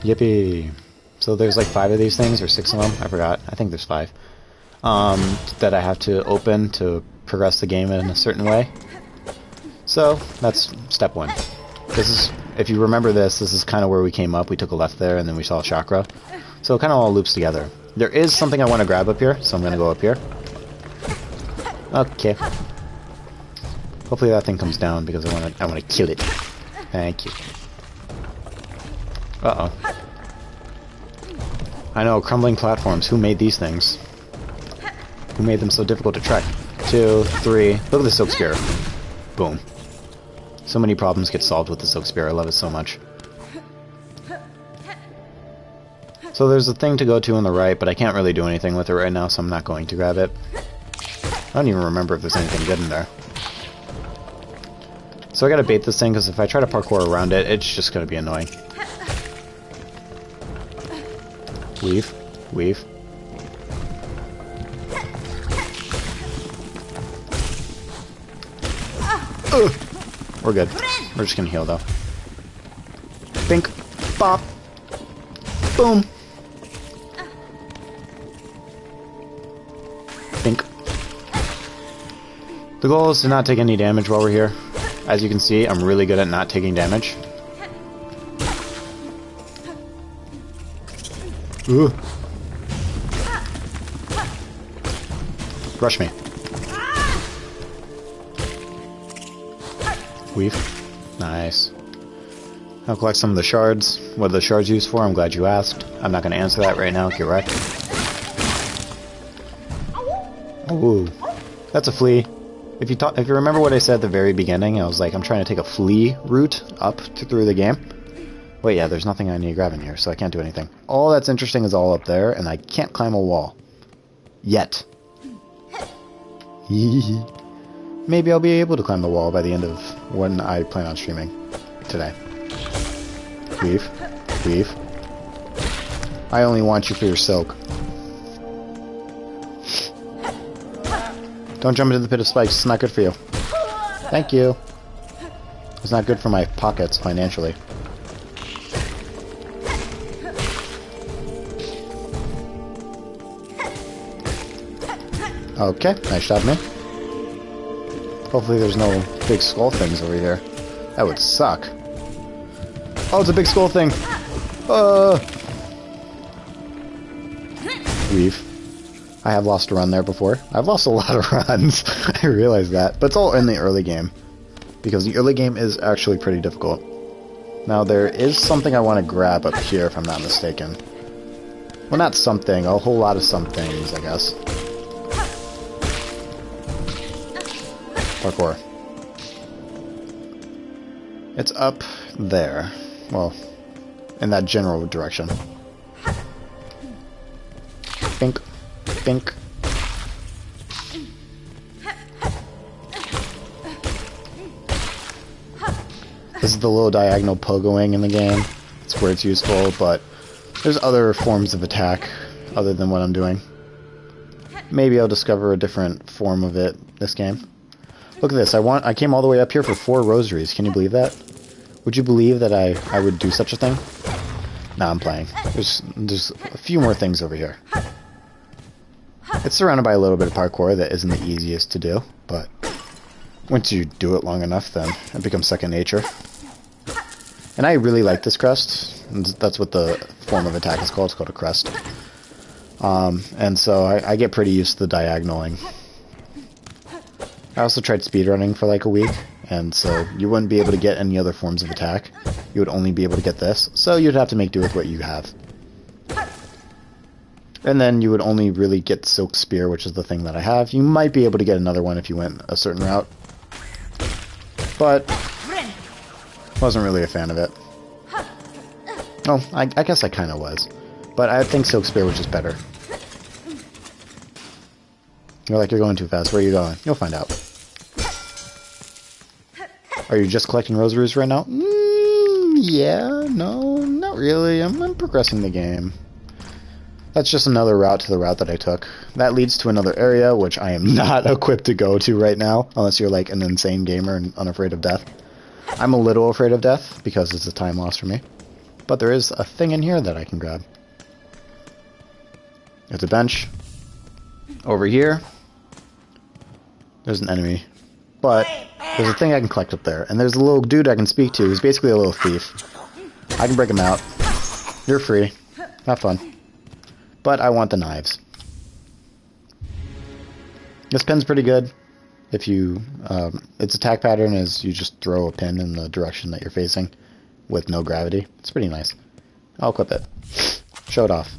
Yippee! So there's like 5 of these things, or 6 of them, I forgot. I think there's 5. That I have to open to progress the game in a certain way. So, that's step 1. This is, if you remember this is kind of where we came up. We took a left there, and then we saw a chakra. So it kind of all loops together. There is something I want to grab up here, so I'm going to go up here. Okay. Hopefully that thing comes down, because I want to kill it. Thank you. Uh-oh. I know, crumbling platforms. Who made these things? Who made them so difficult to track? 2, 3. Look at the silk spear. Boom. So many problems get solved with the silk spear. I love it so much. So there's a thing to go to on the right, but I can't really do anything with it right now, so I'm not going to grab it. I don't even remember if there's anything good in there. So I gotta bait this thing, because if I try to parkour around it, it's just gonna be annoying. Weave. Weave. Ugh. We're good. We're just gonna heal, though. Bink. Bop. Boom. Bink. The goal is to not take any damage while we're here. As you can see, I'm really good at not taking damage. Ooh. Rush me. Weave. Nice. I'll collect some of the shards. What are the shards used for? I'm glad you asked. I'm not going to answer that right now. Get wrecked. Ooh. That's a flea. If you remember what I said at the very beginning, I was like, I'm trying to take a flea route up through the game. Wait, yeah, there's nothing I need to grab in here, so I can't do anything. All that's interesting is all up there, and I can't climb a wall. Yet. Maybe I'll be able to climb the wall by the end of when I plan on streaming today. Weave. Weave. I only want you for your silk. Don't jump into the pit of spikes, it's not good for you. Thank you. It's not good for my pockets financially. Okay, nice shot, man. Hopefully there's no big skull things over here. That would suck. Oh, it's a big skull thing! Weave. I have lost a run there before. I've lost a lot of runs. I realize that. But it's all in the early game. Because the early game is actually pretty difficult. Now, there is something I want to grab up here, if I'm not mistaken. Well, not something. A whole lot of some things, I guess. Parkour. It's up there. Well, in that general direction. Bink. Bink. This is the little diagonal pogoing in the game. It's where it's useful, but there's other forms of attack other than what I'm doing. Maybe I'll discover a different form of it this game. Look at this. I came all the way up here for 4 rosaries. Can you believe that? Would you believe that I would do such a thing? Nah, I'm playing. There's a few more things over here. It's surrounded by a little bit of parkour that isn't the easiest to do, but once you do it long enough, then it becomes second nature. And I really like this crest. And that's what the form of attack is called. It's called a crest. And so I get pretty used to the diagonaling. I also tried speedrunning for like a week, and so you wouldn't be able to get any other forms of attack. You would only be able to get this, so you'd have to make do with what you have. And then you would only really get Silk Spear, which is the thing that I have. You might be able to get another one if you went a certain route. But wasn't really a fan of it. Oh, I guess I kind of was. But I think Silk Spear was just better. You're like, you're going too fast. Where are you going? You'll find out. Are you just collecting rosaries right now? Yeah, no, not really. I'm progressing the game. That's just another route to the route that I took. That leads to another area, which I am not equipped to go to right now, unless you're like an insane gamer and unafraid of death. I'm a little afraid of death, because it's a time loss for me. But there is a thing in here that I can grab. There's a bench. Over here, there's an enemy. But there's a thing I can collect up there. And there's a little dude I can speak to who's basically a little thief. I can break him out. You're free. Have fun. But I want the knives. This pin's pretty good. If you, its attack pattern is you just throw a pin in the direction that you're facing with no gravity. It's pretty nice. I'll equip it. Show it off.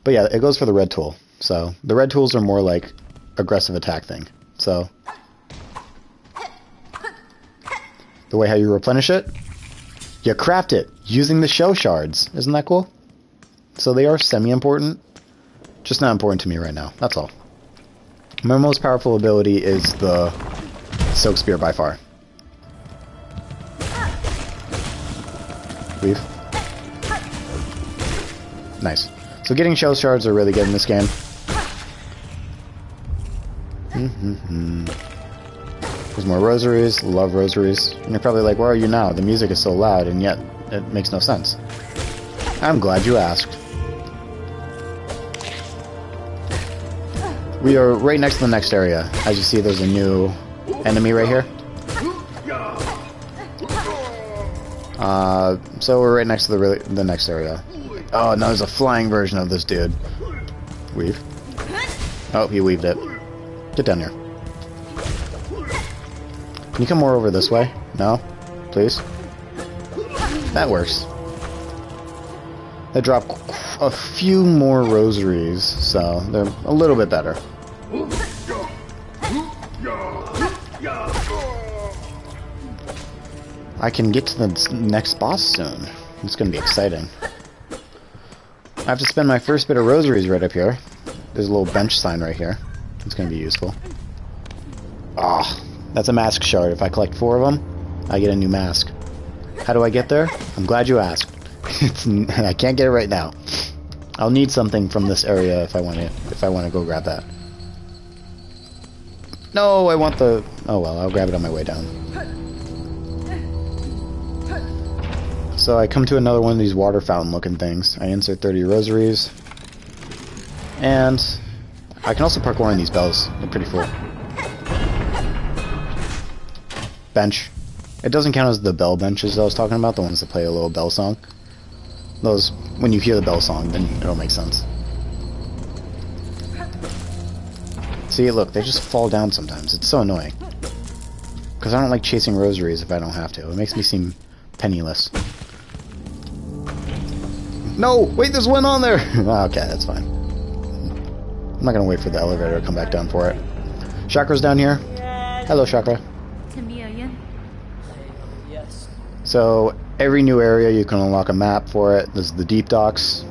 But yeah, it goes for the red tool. So the red tools are more like aggressive attack thing. So the way how you replenish it, you craft it using the shell shards. Isn't that cool? So they are semi-important. Just not important to me right now. That's all. My most powerful ability is the Silk Spear by far. Leave. Nice. So getting shell shards are really good in this game. There's more rosaries. Love rosaries. And you're probably like, where are you now? The music is so loud, and yet it makes no sense. I'm glad you asked. We are right next to the next area. As you see, there's a new enemy right here. So we're right next to the next area. Oh, no, there's a flying version of this dude. Weave. Oh, he weaved it. Get down here. Can you come more over this way? No? Please? That works. They drop a few more rosaries, so they're a little bit better. I can get to the next boss soon. It's going to be exciting. I have to spend my first bit of rosaries right up here. There's a little bench sign right here. It's going to be useful. Ah, that's a mask shard. If I collect 4 of them, I get a new mask. How do I get there? I'm glad you asked. I can't get it right now. I'll need something from this area if I want to go grab that. No, I want the... Oh well, I'll grab it on my way down. So I come to another one of these water fountain looking things. I insert 30 rosaries. And I can also parkour in these bells. They're pretty full. Bench. It doesn't count as the bell benches I was talking about, the ones that play a little bell song. Those, when you hear the bell song, then it'll make sense. See, look, they just fall down sometimes. It's so annoying. Because I don't like chasing rosaries if I don't have to. It makes me seem penniless. No! Wait, there's one on there! Okay, that's fine. I'm not gonna wait for the elevator to come back down for it. Chakra's down here. Hello, Chakra. So, every new area you can unlock a map for it. This is the deep docks.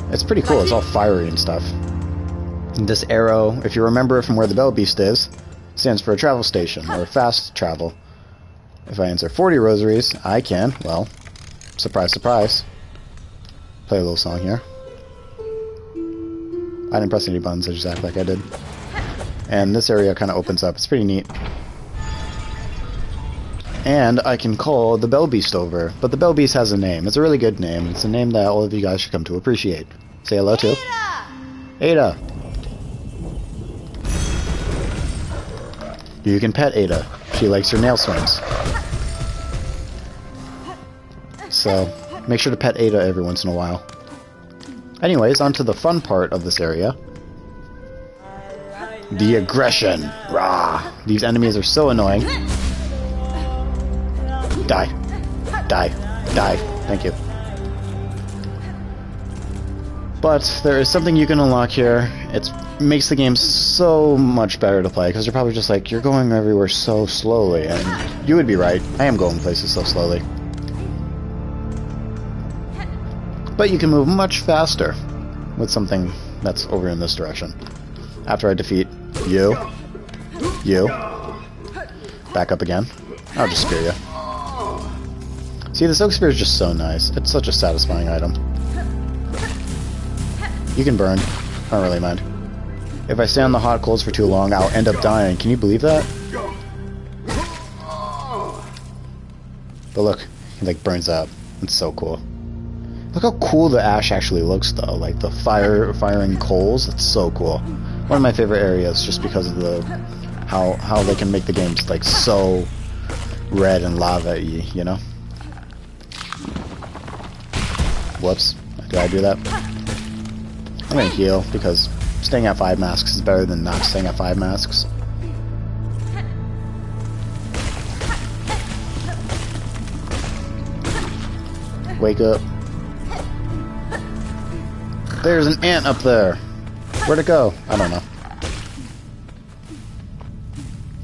It's pretty cool. It's all fiery and stuff. And this arrow, if you remember from where the Bell Beast is, stands for a travel station, or fast travel. If I answer 40 rosaries, I can, well, surprise, surprise, play a little song here. I didn't press any buttons, I just act like I did. And this area kind of opens up. It's pretty neat. And I can call the Bell Beast over. But the Bell Beast has a name. It's a really good name. It's a name that all of you guys should come to appreciate. Say hello to. Ada! You can pet Ada. She likes her nail swings. So, make sure to pet Ada every once in a while. Anyways, on to the fun part of this area. The aggression. Rah! These enemies are so annoying. Die. Die. Die. Thank you. But there is something you can unlock here. It makes the game so much better to play, because you're probably just like, you're going everywhere so slowly, and you would be right. I am going places so slowly. But you can move much faster with something that's over in this direction. After I defeat you, back up again. I'll just spear you. See, the Silk Spear is just so nice. It's such a satisfying item. You can burn. I don't really mind. If I stay on the hot coals for too long, I'll end up dying. Can you believe that? But look, it like burns up. It's so cool. Look how cool the ash actually looks, though. Like the firing coals. It's so cool. One of my favorite areas, just because of the how they can make the games like so red and lava-y, you know? Whoops. Did I do that? I'm gonna heal, because staying at 5 masks is better than not staying at 5 masks. Wake up. There's an ant up there. Where'd it go? I don't know.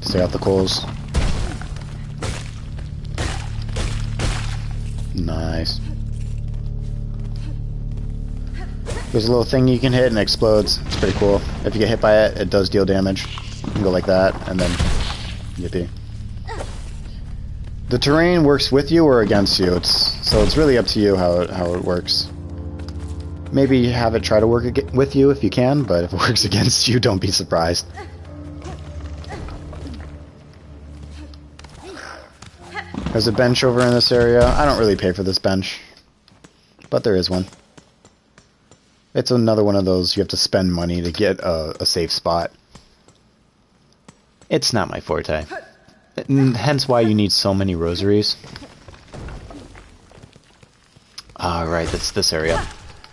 Stay off the coals. Nice. There's a little thing you can hit and it explodes. It's pretty cool. If you get hit by it, it does deal damage. You can go like that, and then yippee. The terrain works with you or against you. So it's really up to you how it works. Maybe have it try to work with you if you can, but if it works against you, don't be surprised. There's a bench over in this area. I don't really pay for this bench, but there is one. It's another one of those you have to spend money to get a safe spot. It's not my forte. Hence why you need so many rosaries. Right, that's this area.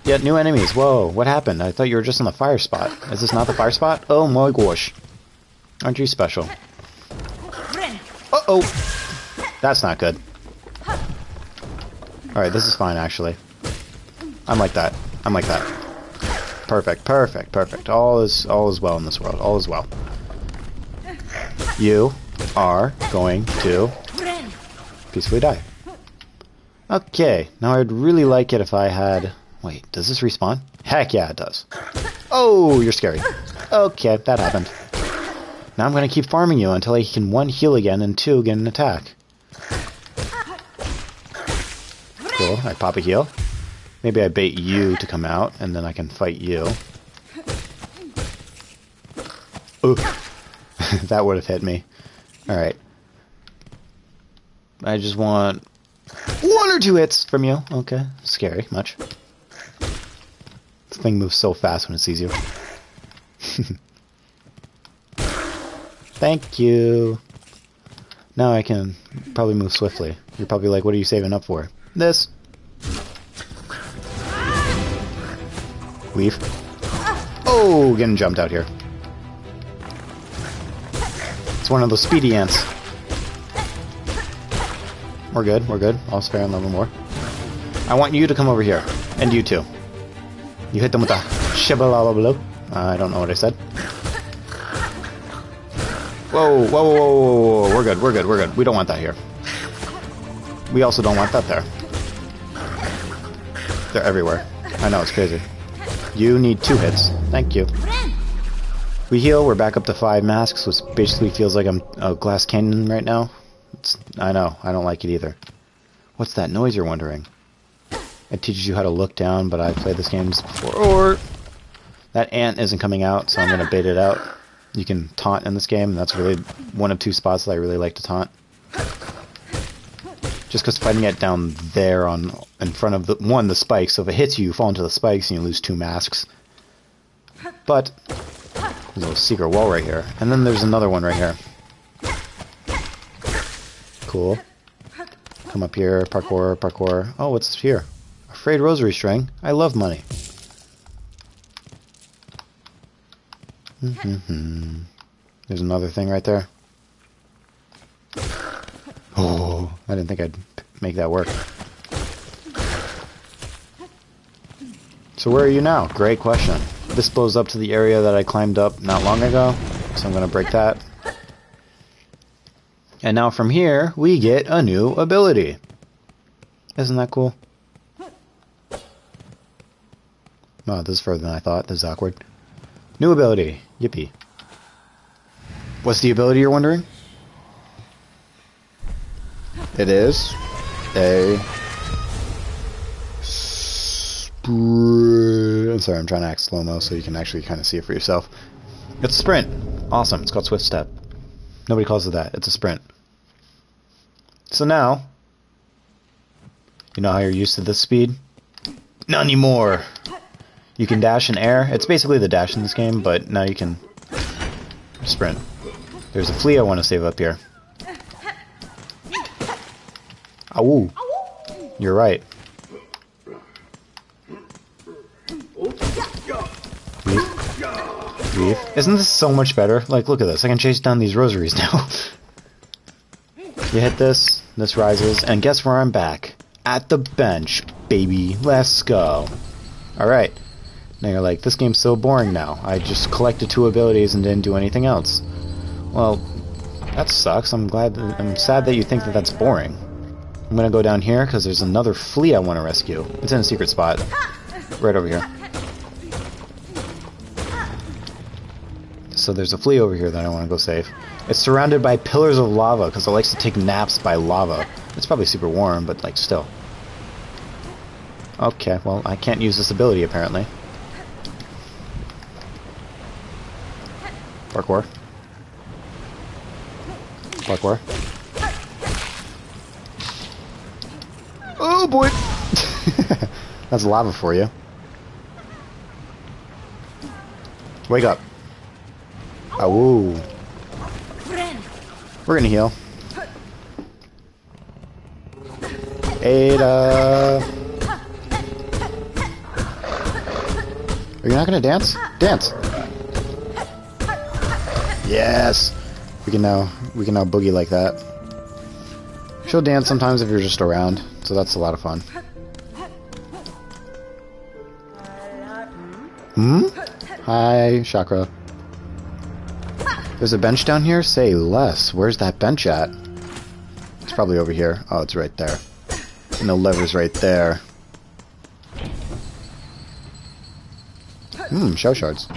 Yeah, new enemies. Whoa, what happened? I thought you were just on the fire spot. Is this not the fire spot? Oh my gosh. Aren't you special? Uh-oh! That's not good. Alright, this is fine, actually. I'm like that. I'm like that. Perfect, perfect, perfect. All is well in this world. All is well. You are going to peacefully die. Okay, now I'd really like it if I had... Wait, does this respawn? Heck yeah, it does. Oh, you're scary. Okay, that happened. Now I'm going to keep farming you until I can 1, heal again, and 2, get an attack. Cool, I pop a heal. Maybe I bait you to come out, and then I can fight you. Ooh. That would have hit me. Alright. I just want 1 or 2 hits from you. Okay, scary, much. This thing moves so fast when it sees you. Thank you. Now I can probably move swiftly. You're probably like, what are you saving up for? This. Leave. Oh, getting jumped out here. It's one of those speedy ants. We're good, we're good. All's fair and level more. I want you to come over here. And you too. You hit them with a shibalalabaloo. I don't know what I said. Whoa, whoa, whoa, whoa, whoa. We're good, we're good, we're good. We don't want that here. We also don't want that there. They're everywhere. I know, it's crazy. You need 2 hits. Thank you. We heal, we're back up to 5 masks, which basically feels like I'm a glass cannon right now. I know, I don't like it either. What's that noise, you're wondering? It teaches you how to look down, but I've played this game before. Or that ant isn't coming out, so I'm going to bait it out. You can taunt in this game, and that's really one of 2 spots that I really like to taunt. Just because fighting it down there in front of the spikes, so if it hits you, you fall into the spikes and you lose 2 masks. But there's a little secret wall right here. And then there's another one right here. Cool. Come up here, parkour, parkour. Oh, what's here? A frayed rosary string. I love money. There's another thing right there. Oh, I didn't think I'd make that work. So where are you now? Great question. This blows up to the area that I climbed up not long ago, so I'm going to break that. And now from here, we get a new ability. Isn't that cool? Oh, this is further than I thought. This is awkward. New ability. Yippee. What's the ability, you're wondering? It is a... I'm sorry, I'm trying to act slow-mo so you can actually kind of see it for yourself. It's a sprint. Awesome. It's called Swift Step. Nobody calls it that. It's a sprint. So now, you know how you're used to this speed? Not anymore. You can dash in air. It's basically the dash in this game, but now you can sprint. There's a flea I want to save up here. Ow. You're right. Beef. Isn't this so much better? Like, look at this. I can chase down these rosaries now. You hit this, this rises, and guess where I'm back? At the bench, baby. Let's go. Alright. Now you're like, this game's so boring now. I just collected 2 abilities and didn't do anything else. Well, that sucks. I'm sad that you think that that's boring. I'm gonna go down here because there's another flea I want to rescue. It's in a secret spot. Right over here. So there's a flea over here that I want to go save. It's surrounded by pillars of lava because it likes to take naps by lava. It's probably super warm, but like still. Okay, well I can't use this ability apparently. Parkour. Parkour. Oh boy! That's lava for you. Wake up. Oh, we're gonna heal. Ada. Are you not gonna dance? Dance. Yes. We can now boogie like that. She'll dance sometimes if you're just around, so that's a lot of fun. Hmm? Hi, Chakra. There's a bench down here? Say less. Where's that bench at? It's probably over here. Oh, it's right there. And the lever's right there. Shell shards.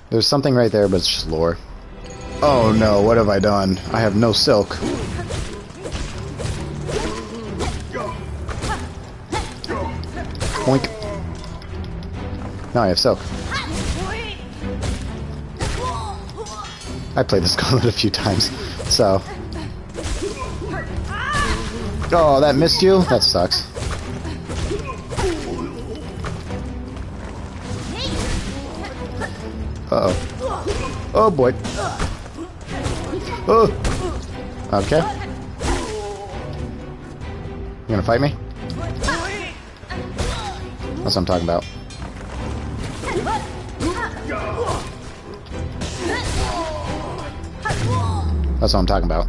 There's something right there, but it's just lore. Oh no, what have I done? I have no silk. Boink. Now I have silk. I played this gauntlet a few times, so... Oh, that missed you? That sucks. Uh-oh. Oh, boy. Oh! Okay. You gonna fight me? That's what I'm talking about. That's what I'm talking about.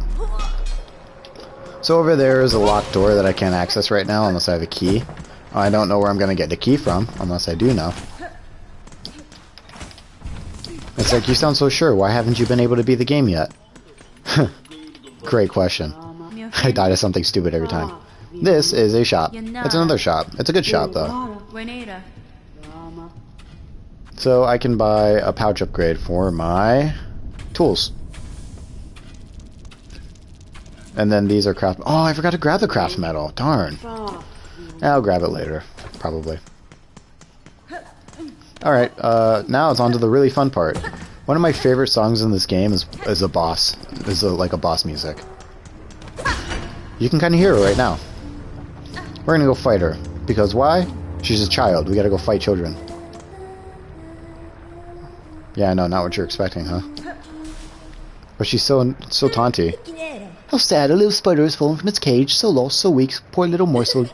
So over there is a locked door that I can't access right now unless I have a key. I don't know where I'm going to get the key from unless I do know. It's like, you sound so sure. Why haven't you been able to beat the game yet? Great question. I die to something stupid every time. This is a shop. It's another shop. It's a good shop though. So I can buy a pouch upgrade for my tools. And then these are craft... Oh, I forgot to grab the craft metal. Darn. I'll grab it later, probably. Alright, now it's on to the really fun part. One of my favorite songs in this game is a boss. Like a boss music. You can kind of hear her right now. We're gonna go fight her. Because why? She's a child. We gotta go fight children. Yeah, I know, not what you're expecting, huh? But she's so taunty. How sad, a little spider has fallen from its cage, so lost, so weak, poor little morsel.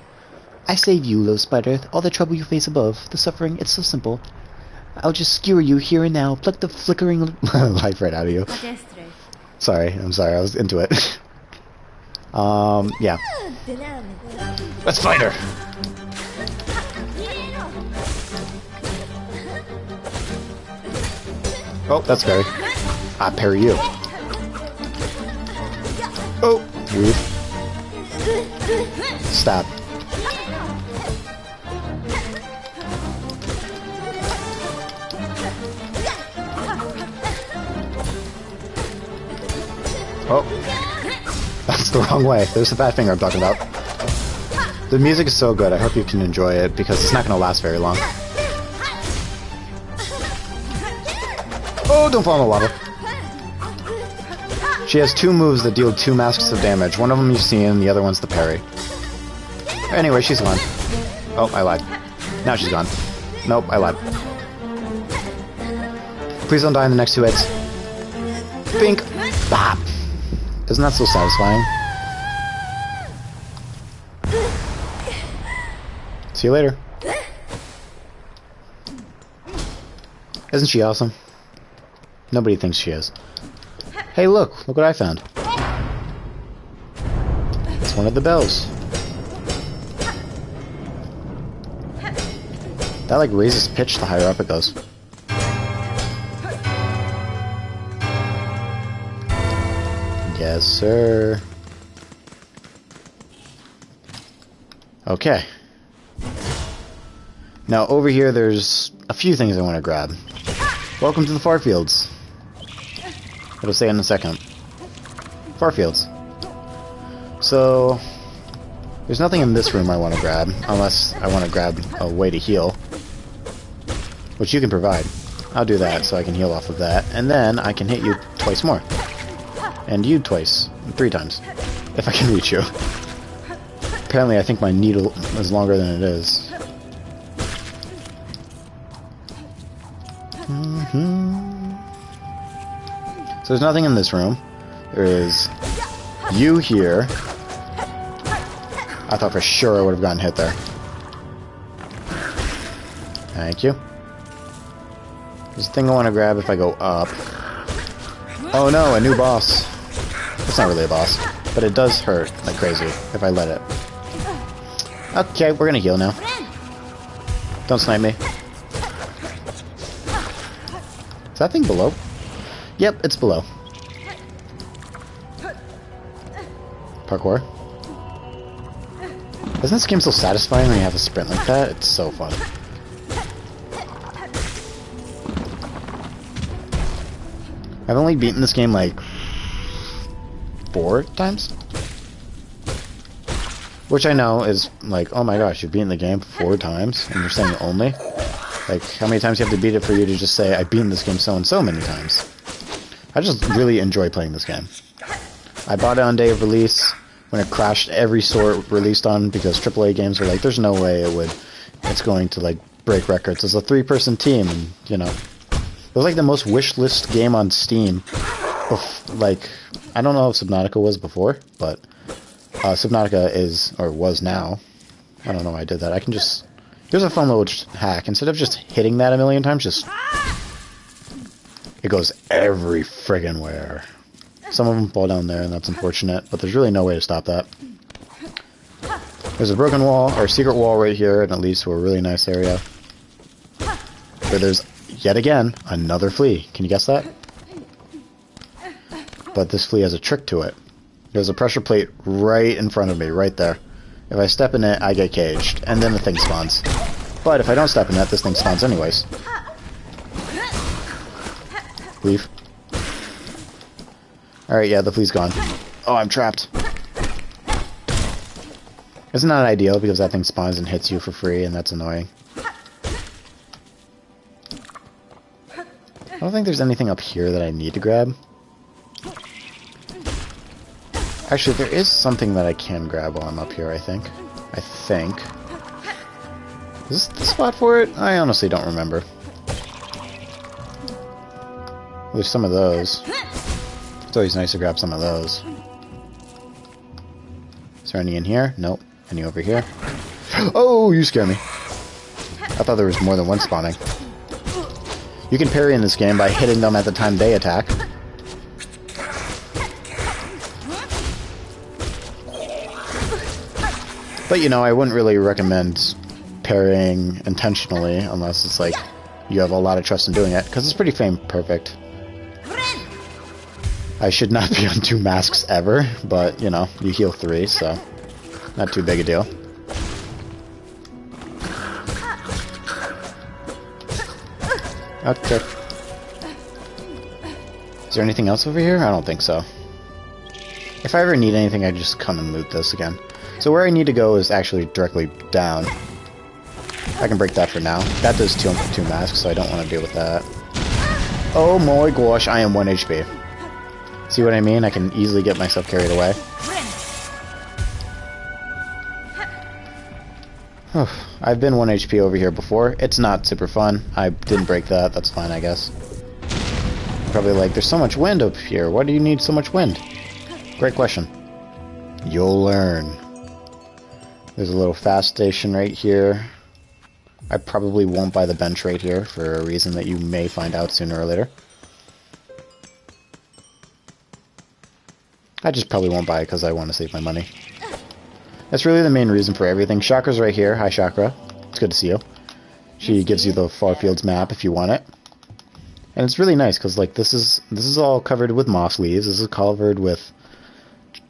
I save you, little spider, all the trouble you face above, the suffering, it's so simple. I'll just skewer you here and now, pluck the flickering life right out of you. Sorry, I'm sorry, I was into it. Yeah. Let's fight her! Oh, that's fairy. I parry you. Oh, weird. Stop. Oh. That's the wrong way. There's the fat finger I'm talking about. The music is so good. I hope you can enjoy it because it's not going to last very long. Oh, don't fall in the lava. She has 2 moves that deal 2 masks of damage. One of them you've seen, the other one's the parry. Anyway, she's gone. Oh, I lied. Now she's gone. Nope, I lied. Please don't die in the next 2 hits. Bink! Bop! Isn't that so satisfying? See you later. Isn't she awesome? Nobody thinks she is. Hey, look what I found. It's one of the bells. That like raises pitch the higher up it goes. Yes, sir. Okay. Now over here there's a few things I want to grab. Welcome to the far fields. It'll say in a second. Far fields. So there's nothing in this room I want to grab, unless I want to grab a way to heal, which you can provide. I'll do that so I can heal off of that, and then I can hit you twice more. And you twice. 3 times. If I can reach you. Apparently I think my needle is longer than it is. So there's nothing in this room. There is you here. I thought for sure I would have gotten hit there. Thank you. There's a thing I want to grab if I go up. Oh no, a new boss. It's not really a boss, but it does hurt like crazy if I let it. Okay, we're gonna heal now. Don't snipe me. Is that thing below? Yep, it's below. Parkour. Isn't this game so satisfying when you have a sprint like that? It's so fun. I've only beaten this game like 4 times? Which I know is like, oh my gosh, you've beaten the game 4 times and you're saying only? Like, how many times do you have to beat it for you to just say, I've beaten this game so and so many times? I just really enjoy playing this game. I bought it on day of release when it crashed every store it released on because AAA games were like, there's no way it's going to like break records. It's a 3-person team, and you know, it was like the most wish list game on Steam. Like, I don't know if Subnautica was before, but Subnautica is, or was now. I don't know why I did that. I can just, here's a fun little hack. Instead of just hitting that a million times, just, it goes every friggin' where. Some of them fall down there, and that's unfortunate, but there's really no way to stop that. There's a broken wall, or secret wall right here, and it leads to a really nice area. Where there's, yet again, another flea. Can you guess that? But this flea has a trick to it. There's a pressure plate right in front of me, right there. If I step in it, I get caged, and then the thing spawns. But if I don't step in it, this thing spawns anyways. Leave. Alright, yeah, the flea's gone. Oh, I'm trapped. Isn't that ideal, because that thing spawns and hits you for free, and that's annoying. I don't think there's anything up here that I need to grab. Actually, there is something that I can grab while I'm up here, I think. Is this the spot for it? I honestly don't remember. There's some of those. It's always nice to grab some of those. Is there any in here? Nope. Any over here? Oh, you scare me. I thought there was more than one spawning. You can parry in this game by hitting them at the time they attack. But you know, I wouldn't really recommend parrying intentionally unless it's like you have a lot of trust in doing it, because it's pretty frame perfect. I should not be on 2 masks ever, but you know, you heal 3, so not too big a deal. Okay. Is there anything else over here? I don't think so. If I ever need anything, I just come and loot this again. So where I need to go is actually directly down. I can break that for now. That does two masks, so I don't want to deal with that. Oh my gosh, I am 1 HP. See what I mean? I can easily get myself carried away. I've been 1 HP over here before. It's not super fun. I didn't break that. That's fine, I guess. Probably like, there's so much wind up here. Why do you need so much wind? Great question. You'll learn. There's a little fast station right here. I probably won't buy the bench right here for a reason that you may find out sooner or later. I just probably won't buy it because I want to save my money. That's really the main reason for everything. Chakra's right here. Hi, Chakra. It's good to see you. She gives you the Farfields map if you want it. And it's really nice because like this is all covered with moss leaves. This is covered with,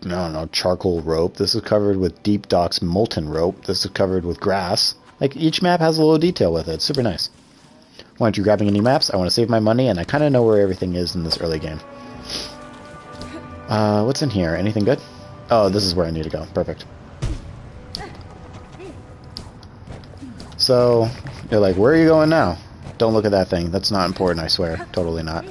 I don't know, charcoal rope. This is covered with Deep Dock's molten rope. This is covered with grass. Like, each map has a little detail with it. It's super nice. Why aren't you grabbing any maps? I want to save my money, and I kind of know where everything is in this early game. What's in here? Anything good? Oh, this is where I need to go. Perfect. So, you're like, where are you going now? Don't look at that thing. That's not important, I swear. Totally not.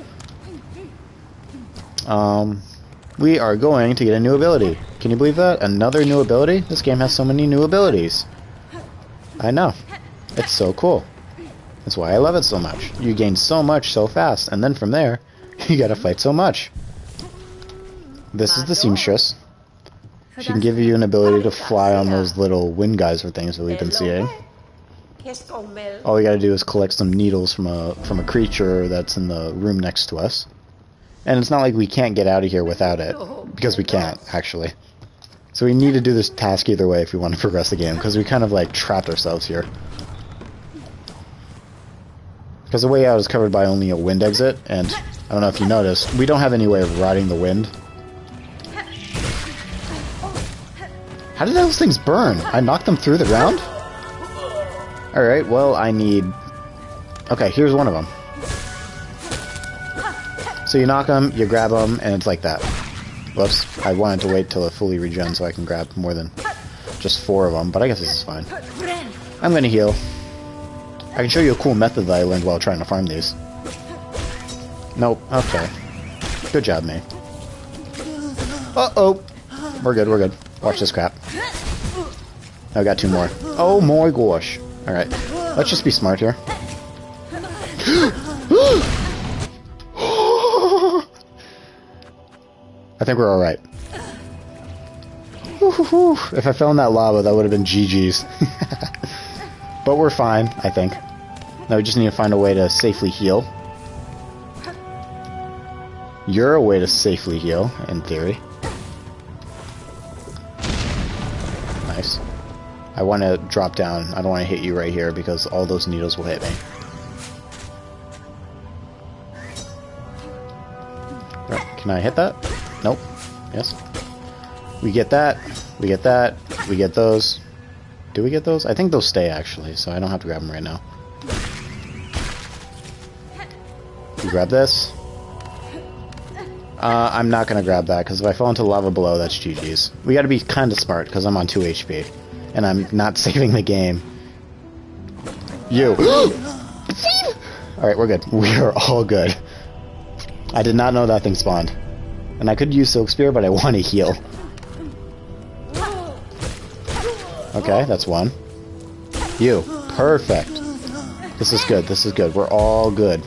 We are going to get a new ability. Can you believe that? Another new ability? This game has so many new abilities. I know. It's so cool. That's why I love it so much. You gain so much so fast, and then from there, you gotta fight so much. This is the Seamstress. She can give you an ability to fly on those little wind geyser things that we've been seeing. All we gotta do is collect some needles from a creature that's in the room next to us. And it's not like we can't get out of here without it, because we can't, actually. So we need to do this task either way if we want to progress the game, because we kind of like trapped ourselves here. Because the way out is covered by only a wind exit, and I don't know if you noticed, we don't have any way of riding the wind. How did those things burn? I knocked them through the ground? Alright, well, I need... Okay, here's one of them. So you knock them, you grab them, and it's like that. Whoops, I wanted to wait till it fully regens so I can grab more than just 4 of them, but I guess this is fine. I'm gonna heal. I can show you a cool method that I learned while trying to farm these. Nope, okay. Good job, me. Uh-oh! We're good, we're good. Watch this crap. I got 2 more. Oh my gosh. Alright, let's just be smart here. I think we're alright. If I fell in that lava, that would have been GG's. But we're fine, I think. Now we just need to find a way to safely heal. You're a way to safely heal, in theory. Nice. I want to drop down. I don't want to hit you right here because all those needles will hit me. Right, can I hit that? Nope. Yes. We get that. We get that. We get those. Do we get those? I think those stay, actually, so I don't have to grab them right now. You grab this. I'm not going to grab that, because if I fall into lava below, that's GG's. We got to be kind of smart, because I'm on 2 HP. And I'm not saving the game. You. Alright, we're good. We are all good. I did not know that thing spawned. And I could use Silk Spear, but I want to heal. Okay, that's 1. You. Perfect. This is good, this is good. We're all good.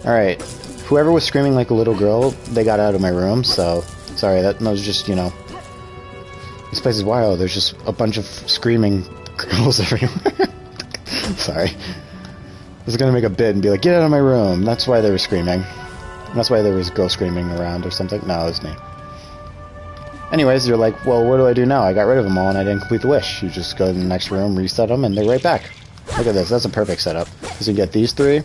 Alright. Whoever was screaming like a little girl, they got out of my room, so... Sorry, that was just, you know... This place is wild. There's just a bunch of screaming girls everywhere. Sorry. I was gonna make a bit and be like, get out of my room. That's why they were screaming. That's why there was a girl screaming around or something. No, it was me. Anyways, you're like, well, what do I do now? I got rid of them all and I didn't complete the wish. You just go to the next room, reset them, and they're right back. Look at this. That's a perfect setup. So you get these 3. You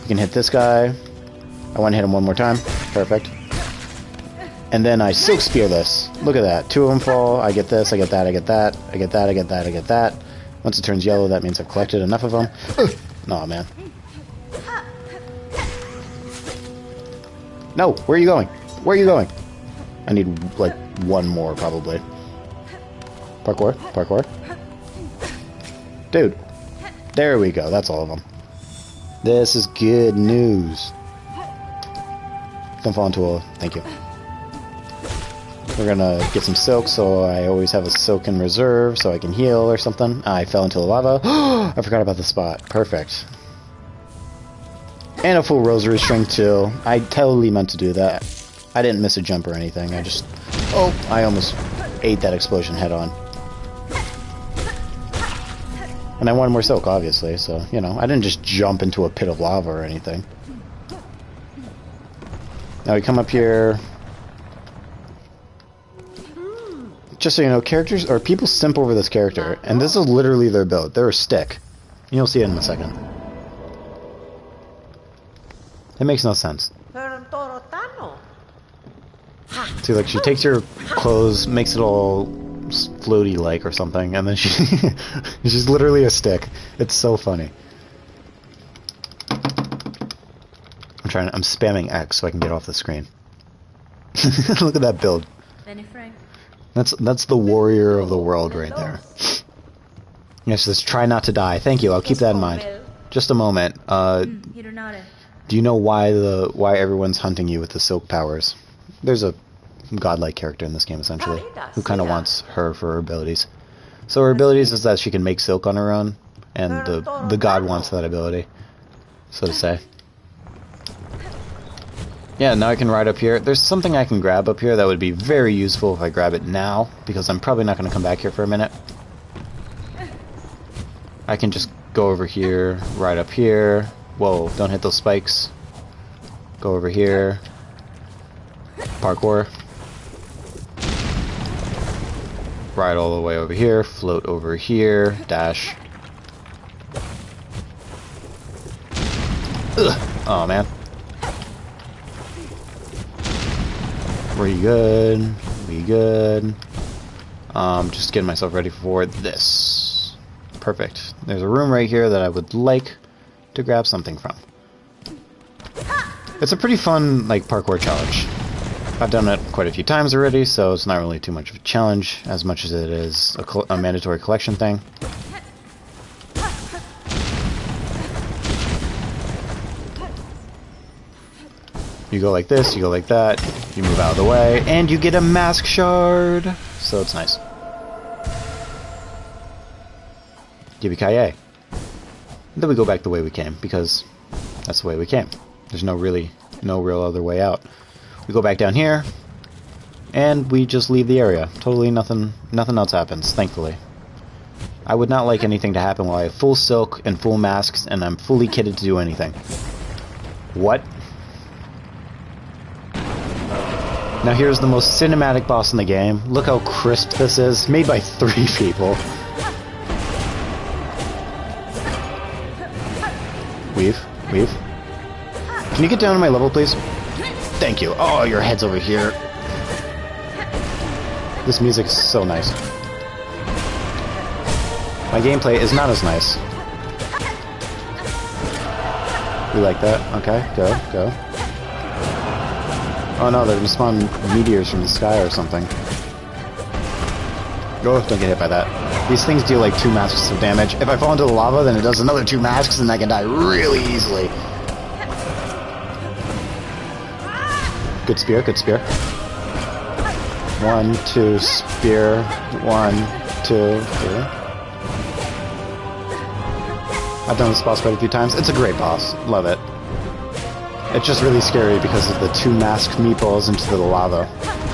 can hit this guy. I want to hit him one more time. Perfect. And then I Silk Spear this. Look at that. 2 of them fall. I get this, I get that, I get that, I get that, I get that, I get that. Once it turns yellow, that means I've collected enough of them. Aw, man. No, where are you going? Where are you going? I need, like, one more, probably. Parkour, parkour. Dude. There we go, that's all of them. This is good news. Don't fall into a... Thank you. We're gonna get some silk, so I always have a silk in reserve, so I can heal or something. I fell into the lava. I forgot about the spot. Perfect. And a full rosary string, too. I totally meant to do that. I didn't miss a jump or anything. I just... Oh! I almost ate that explosion head on. And I wanted more silk, obviously, so, you know, I didn't just jump into a pit of lava or anything. Now we come up here... Just so you know, characters, or people simp over this character, and this is literally their build. They're a stick. You'll see it in a second. It makes no sense. See, like, she takes her clothes, makes it all floaty-like or something, and then she's literally a stick. It's so funny. I'm spamming X so I can get off the screen. Look at that build. That's the warrior of the world right there. Yes, let's try not to die. Thank you, I'll keep that in mind. Just a moment. Do you know why everyone's hunting you with the silk powers? There's a godlike character in this game, essentially, who kind of wants her for her abilities. So her abilities is that she can make silk on her own, and the god wants that ability, so to say. Yeah, now I can ride up here. There's something I can grab up here that would be very useful if I grab it now, because I'm probably not going to come back here for a minute. I can just go over here, ride up here. Whoa, don't hit those spikes. Go over here. Parkour. Ride all the way over here, float over here, dash. Ugh. Oh man. We good. We good. Just getting myself ready for this. Perfect. There's a room right here that I would like to grab something from. It's a pretty fun, like, parkour challenge. I've done it quite a few times already, so it's not really too much of a challenge, as much as it is a mandatory collection thing. You go like this, you go like that, you move out of the way, and you get a mask shard! So it's nice. Yippee-ki-yay. Then we go back the way we came, because that's the way we came. There's no real other way out. We go back down here, and we just leave the area. Totally nothing else happens, thankfully. I would not like anything to happen while I have full silk and full masks, and I'm fully kitted to do anything. What? Now here's the most cinematic boss in the game. Look how crisp this is. Made by 3 people. Weave. Weave. Can you get down to my level, please? Thank you. Oh, your head's over here. This music is so nice. My gameplay is not as nice. You like that? Okay, go. Oh no, they're gonna spawn meteors from the sky or something. Oh, don't get hit by that. These things deal like 2 masks of damage. If I fall into the lava, then it does another 2 masks and I can die really easily. Good spear, good spear. 1, 2, spear. 1, 2, 3. I've done this boss quite a few times. It's a great boss. Love it. It's just really scary because of the 2 masked meatballs into the lava.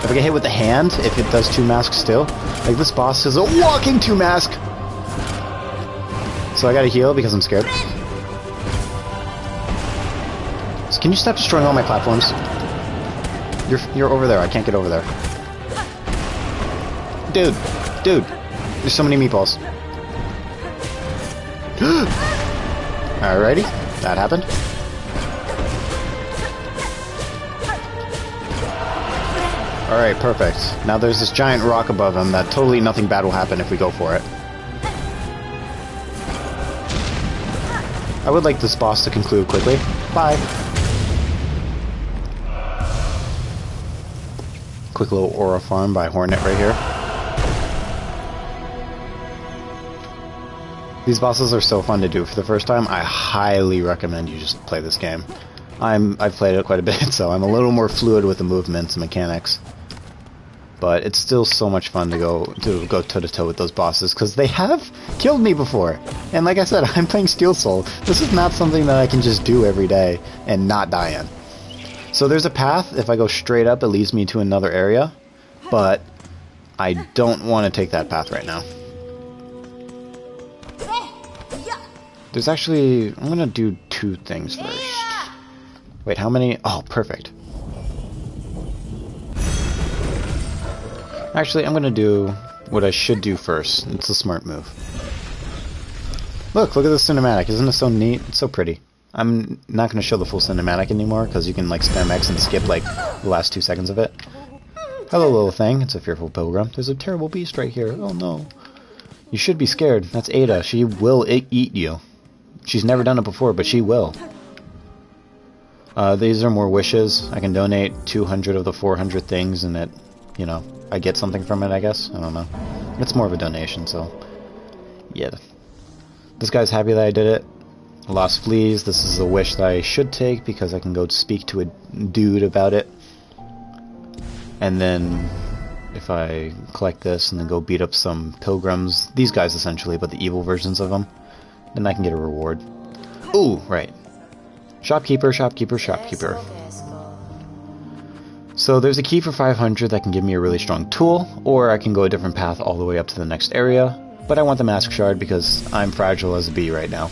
If I get hit with the hand, if it does 2 masks still, like this boss is a walking 2 mask! So I gotta heal because I'm scared. So can you stop destroying all my platforms? You're over there, I can't get over there. Dude, there's so many meatballs. Alrighty, that happened. Alright, perfect. Now there's this giant rock above him that totally nothing bad will happen if we go for it. I would like this boss to conclude quickly. Bye! Quick little aura farm by Hornet right here. These bosses are so fun to do for the first time. I highly recommend you just play this game. I've played it quite a bit, so I'm a little more fluid with the movements and mechanics. But it's still so much fun to go toe to toe with those bosses because they have killed me before. And like I said, I'm playing Silksong. This is not something that I can just do every day and not die in. So there's a path. If I go straight up, it leads me to another area, but I don't want to take that path right now. There's actually, I'm gonna do two things first. Wait, how many? Oh, perfect. Actually, I'm gonna do what I should do first. It's a smart move. Look at this cinematic. Isn't it so neat? It's so pretty. I'm not gonna show the full cinematic anymore because you can like spam X and skip like the last 2 seconds of it. Hello, little thing. It's a fearful pilgrim. There's a terrible beast right here. Oh no. You should be scared. That's Ada. She will eat you. She's never done it before, but she will. These are more wishes. I can donate 200 of the 400 things and it, you know, I get something from it, I guess. I don't know. It's more of a donation, so yeah. This guy's happy that I did it. Lost fleas. This is a wish that I should take because I can go speak to a dude about it. And then if I collect this and then go beat up some pilgrims, these guys essentially, but the evil versions of them, then I can get a reward. Ooh, right. Shopkeeper, shopkeeper, shopkeeper. So there's a key for 500 that can give me a really strong tool, or I can go a different path all the way up to the next area, but I want the mask shard because I'm fragile as a bee right now.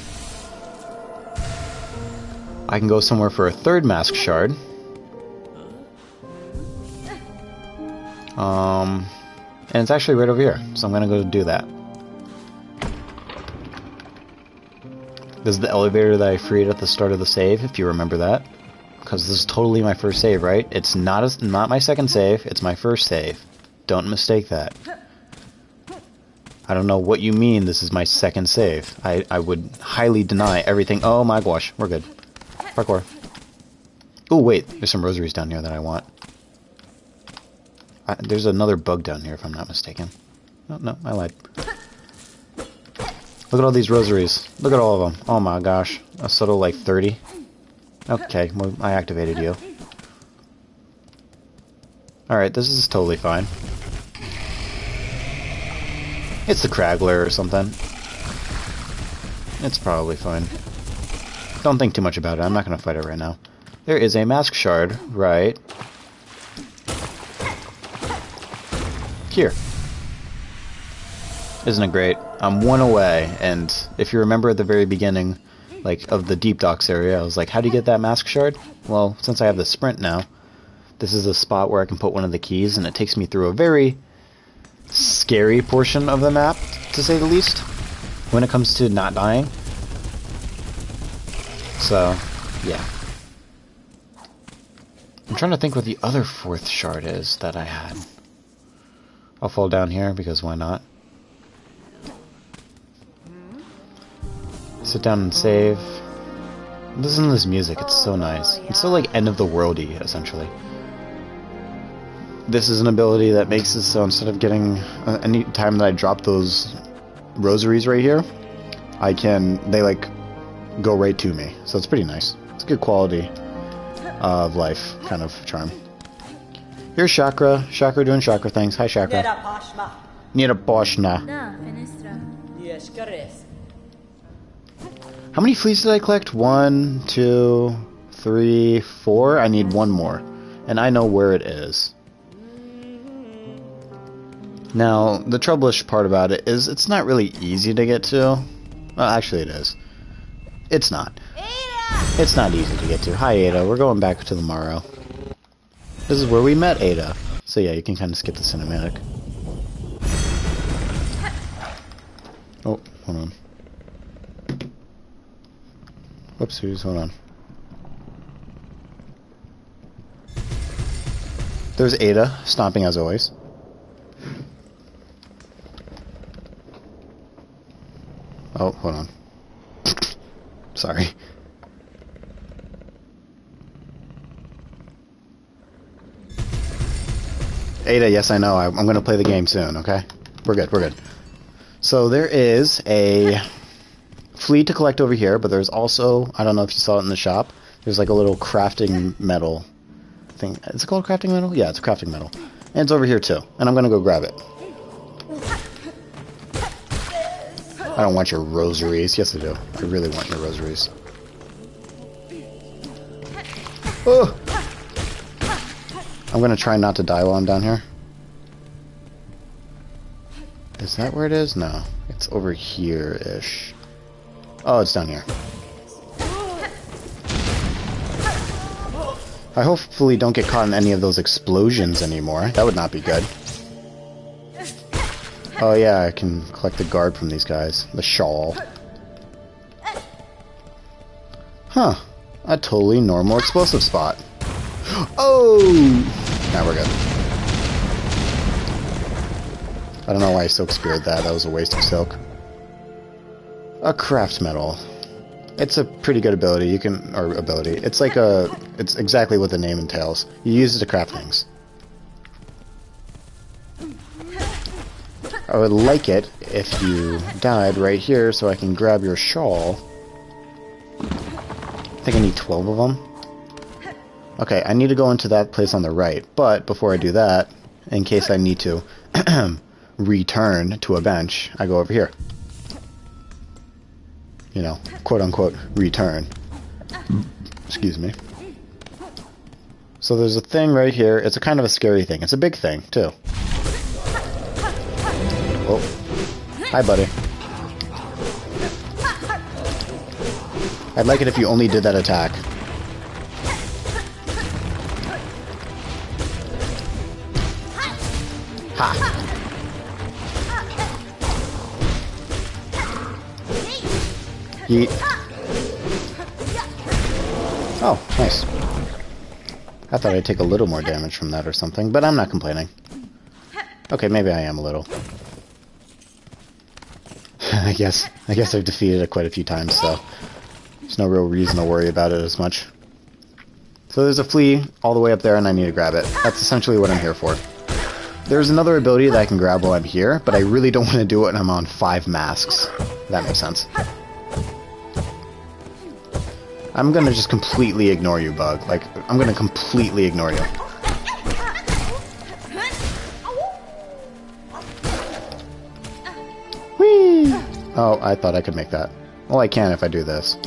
I can go somewhere for a third mask shard. And it's actually right over here, so I'm gonna go do that. This is the elevator that I freed at the start of the save, if you remember that. Because this is totally my first save, right? It's not my second save, it's my first save. Don't mistake that. I don't know what you mean this is my second save. I would highly deny everything. Oh my gosh, we're good. Parkour. Oh wait, there's some rosaries down here that I want. There's another bug down here if I'm not mistaken. Oh, no, I lied. Look at all these rosaries. Look at all of them. Oh my gosh. A subtle like 30. Okay, well, I activated you. Alright, this is totally fine. It's the Craggler or something. It's probably fine. Don't think too much about it. I'm not going to fight it right now. There is a mask shard right here. Isn't it great? I'm one away, and if you remember at the very beginning, like, of the Deep Docks area, I was like, how do you get that mask shard? Well, since I have the sprint now, this is a spot where I can put one of the keys, and it takes me through a very scary portion of the map, to say the least, when it comes to not dying. So, yeah. I'm trying to think what the other fourth shard is that I had. I'll fall down here, because why not? Sit down and save. Listen to this music, it's so nice. It's so like end of the worldy, essentially. This is an ability that makes it so instead of getting any time that I drop those rosaries right here, they like go right to me. So it's pretty nice. It's a good quality of life kind of charm. Here's Chakra. Chakra doing Chakra things. Hi Chakra. Nira Poshna. How many fleas did I collect? 1, 2, 3, 4. I need one more. And I know where it is. Now, the troublish part about it is it's not really easy to get to. Well, actually it is. It's not. It's not easy to get to. Hi Ada, we're going back to the Morrow. This is where we met Ada. So yeah, you can kind of skip the cinematic. Oh, hold on. Whoopsies, hold on. There's Ada, stomping as always. Oh, hold on. Sorry. Ada, yes, I know. I'm going to play the game soon, okay? We're good, we're good. So there is a flea to collect over here, but there's also, I don't know if you saw it in the shop, there's like a little crafting metal thing. Is it called crafting metal? Yeah, it's crafting metal. And it's over here too. And I'm going to go grab it. I don't want your rosaries. Yes, I do. I really want your rosaries. Oh! I'm going to try not to die while I'm down here. Is that where it is? No. It's over here-ish. Oh, it's down here. I hopefully don't get caught in any of those explosions anymore. That would not be good. Oh yeah, I can collect the guard from these guys. The shawl. Huh. A totally normal explosive spot. Oh! Now we're good. I don't know why I silk speared that. That was a waste of silk. A craft metal. It's a pretty good ability. You can, or ability. It's like a, it's exactly what the name entails. You use it to craft things. I would like it if you died right here so I can grab your shawl. I think I need 12 of them. Okay, I need to go into that place on the right, but before I do that, in case I need to return to a bench, I go over here. You know, quote-unquote, return. Excuse me. So there's a thing right here. It's a kind of a scary thing. It's a big thing, too. Oh. Hi, buddy. I'd like it if you only did that attack. Ha! Yeet. Oh, nice. I thought I'd take a little more damage from that or something, but I'm not complaining. Okay, maybe I am a little. I guess I've defeated it quite a few times, so there's no real reason to worry about it as much. So there's a flea all the way up there, and I need to grab it. That's essentially what I'm here for. There's another ability that I can grab while I'm here, but I really don't want to do it when I'm on 5 masks. If that makes sense. I'm gonna just completely ignore you, bug. Like, I'm gonna completely ignore you. Whee! Oh, I thought I could make that. Well, I can if I do this.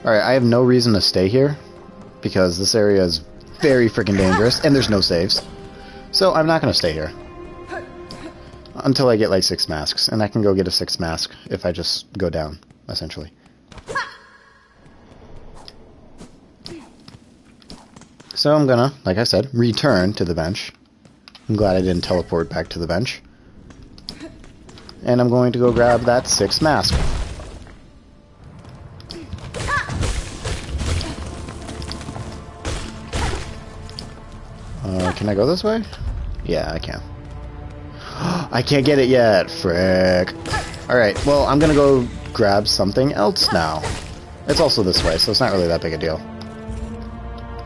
Alright, I have no reason to stay here, because this area is very freaking dangerous, and there's no saves. So I'm not gonna stay here. Until I get like 6 masks, and I can go get a 6th mask if I just go down, essentially. So I'm gonna, like I said, return to the bench. I'm glad I didn't teleport back to the bench. And I'm going to go grab that 6th mask. Can I go this way? Yeah, I can. I can't get it yet. Frick. Alright, well, I'm gonna go grab something else now. It's also this way, so it's not really that big a deal.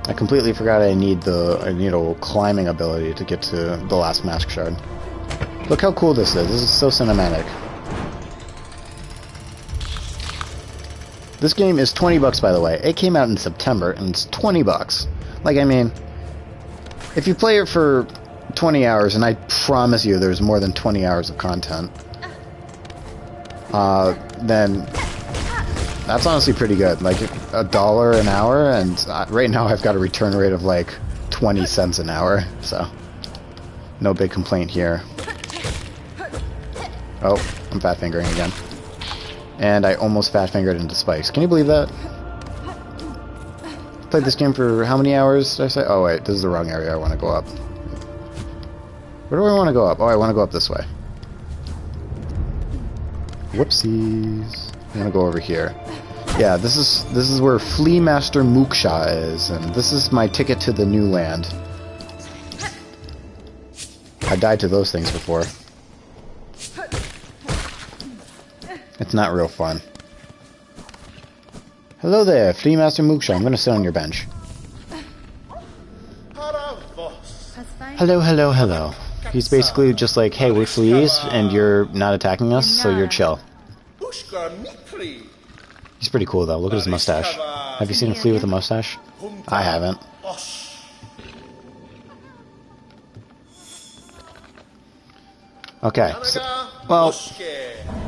I completely forgot I need a climbing ability to get to the last mask shard. Look how cool this is. This is so cinematic. This game is 20 bucks, by the way. It came out in September, and it's 20 bucks. Like, I mean, if you play it for 20 hours, and I promise you there's more than 20 hours of content, then that's honestly pretty good. Like, $1 an hour, and right now I've got a return rate of like 20 cents an hour, so no big complaint here. Oh, I'm fat fingering again. And I almost fat fingered into spikes. Can you believe that? Played this game for how many hours did I say? Oh wait, this is the wrong area. I want to go up. Where do I want to go up? Oh, I want to go up this way. Whoopsies. I'm gonna go over here. Yeah, this is where Flea Master Mooksha is, and this is my ticket to the new land. I died to those things before. It's not real fun. Hello there, Flea Master Mooksha. I'm gonna sit on your bench. Hello, hello, hello. He's basically just like, hey, we're fleas, and you're not attacking us, so you're chill. He's pretty cool, though. Look at his mustache. Have you seen a flea with a mustache? I haven't. Okay, so, well,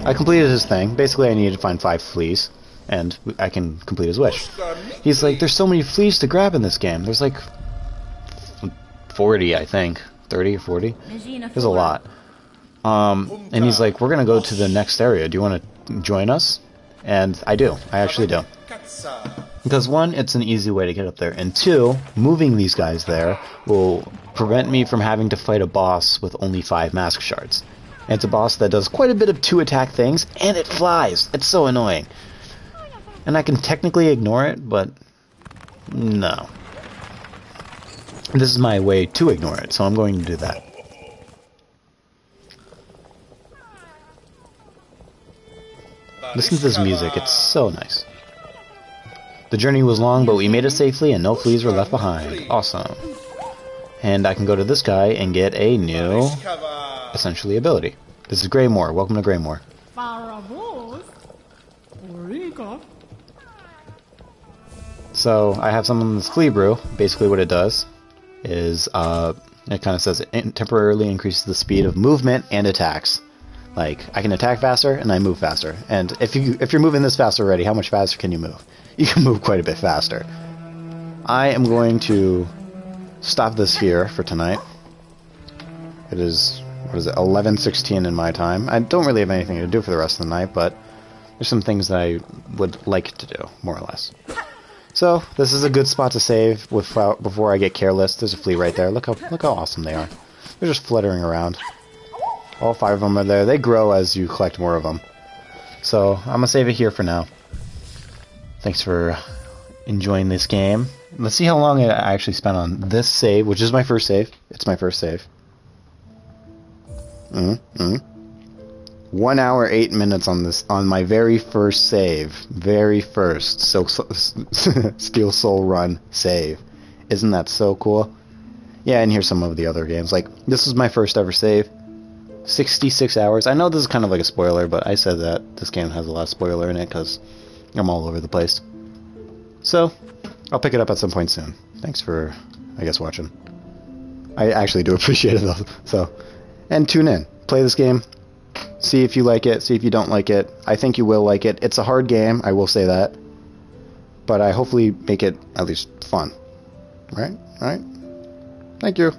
I completed his thing. Basically, I needed to find 5 fleas, and I can complete his wish. He's like, there's so many fleas to grab in this game. There's like 40, I think. 30 or 40? There's a lot. And he's like, we're gonna go to the next area. Do you want to join us? And I do. I actually do. Because 1, it's an easy way to get up there, and 2, moving these guys there will prevent me from having to fight a boss with only 5 mask shards. And it's a boss that does quite a bit of 2-attack things, and it flies! It's so annoying. And I can technically ignore it, but no. This is my way to ignore it, so I'm going to do that. Listen to this music, it's so nice. The journey was long, but we made it safely and no fleas were left behind. Awesome. And I can go to this guy and get a new, essentially, ability. This is Greymoor. Welcome to Greymoor. So, I have some of this flea brew. Basically what it does is, it kind of says it temporarily increases the speed of movement and attacks. Like, I can attack faster and I move faster. And if you're moving this fast already, how much faster can you move? You can move quite a bit faster. I am going to stop this here for tonight. It is, what is it, 11:16 in my time. I don't really have anything to do for the rest of the night, but there's some things that I would like to do, more or less. So, this is a good spot to save before I get careless. There's a flea right there. Look how awesome they are. They're just fluttering around. All 5 of them are there. They grow as you collect more of them. So, I'm going to save it here for now. Thanks for enjoying this game. Let's see how long I actually spent on this save, which is my first save. It's my first save. 1 hour, 8 minutes on my very first save. Very first Steel Soul Run save. Isn't that so cool? Yeah, and here's some of the other games. Like, this was my first ever save. 66 hours. I know this is kind of like a spoiler, but I said that this game has a lot of spoiler in it because I'm all over the place. So, I'll pick it up at some point soon. Thanks for, I guess, watching. I actually do appreciate it, though. So, and tune in. Play this game. See if you like it. See if you don't like it. I think you will like it. It's a hard game, I will say that. But I hopefully make it at least fun. Right? Alright? Thank you.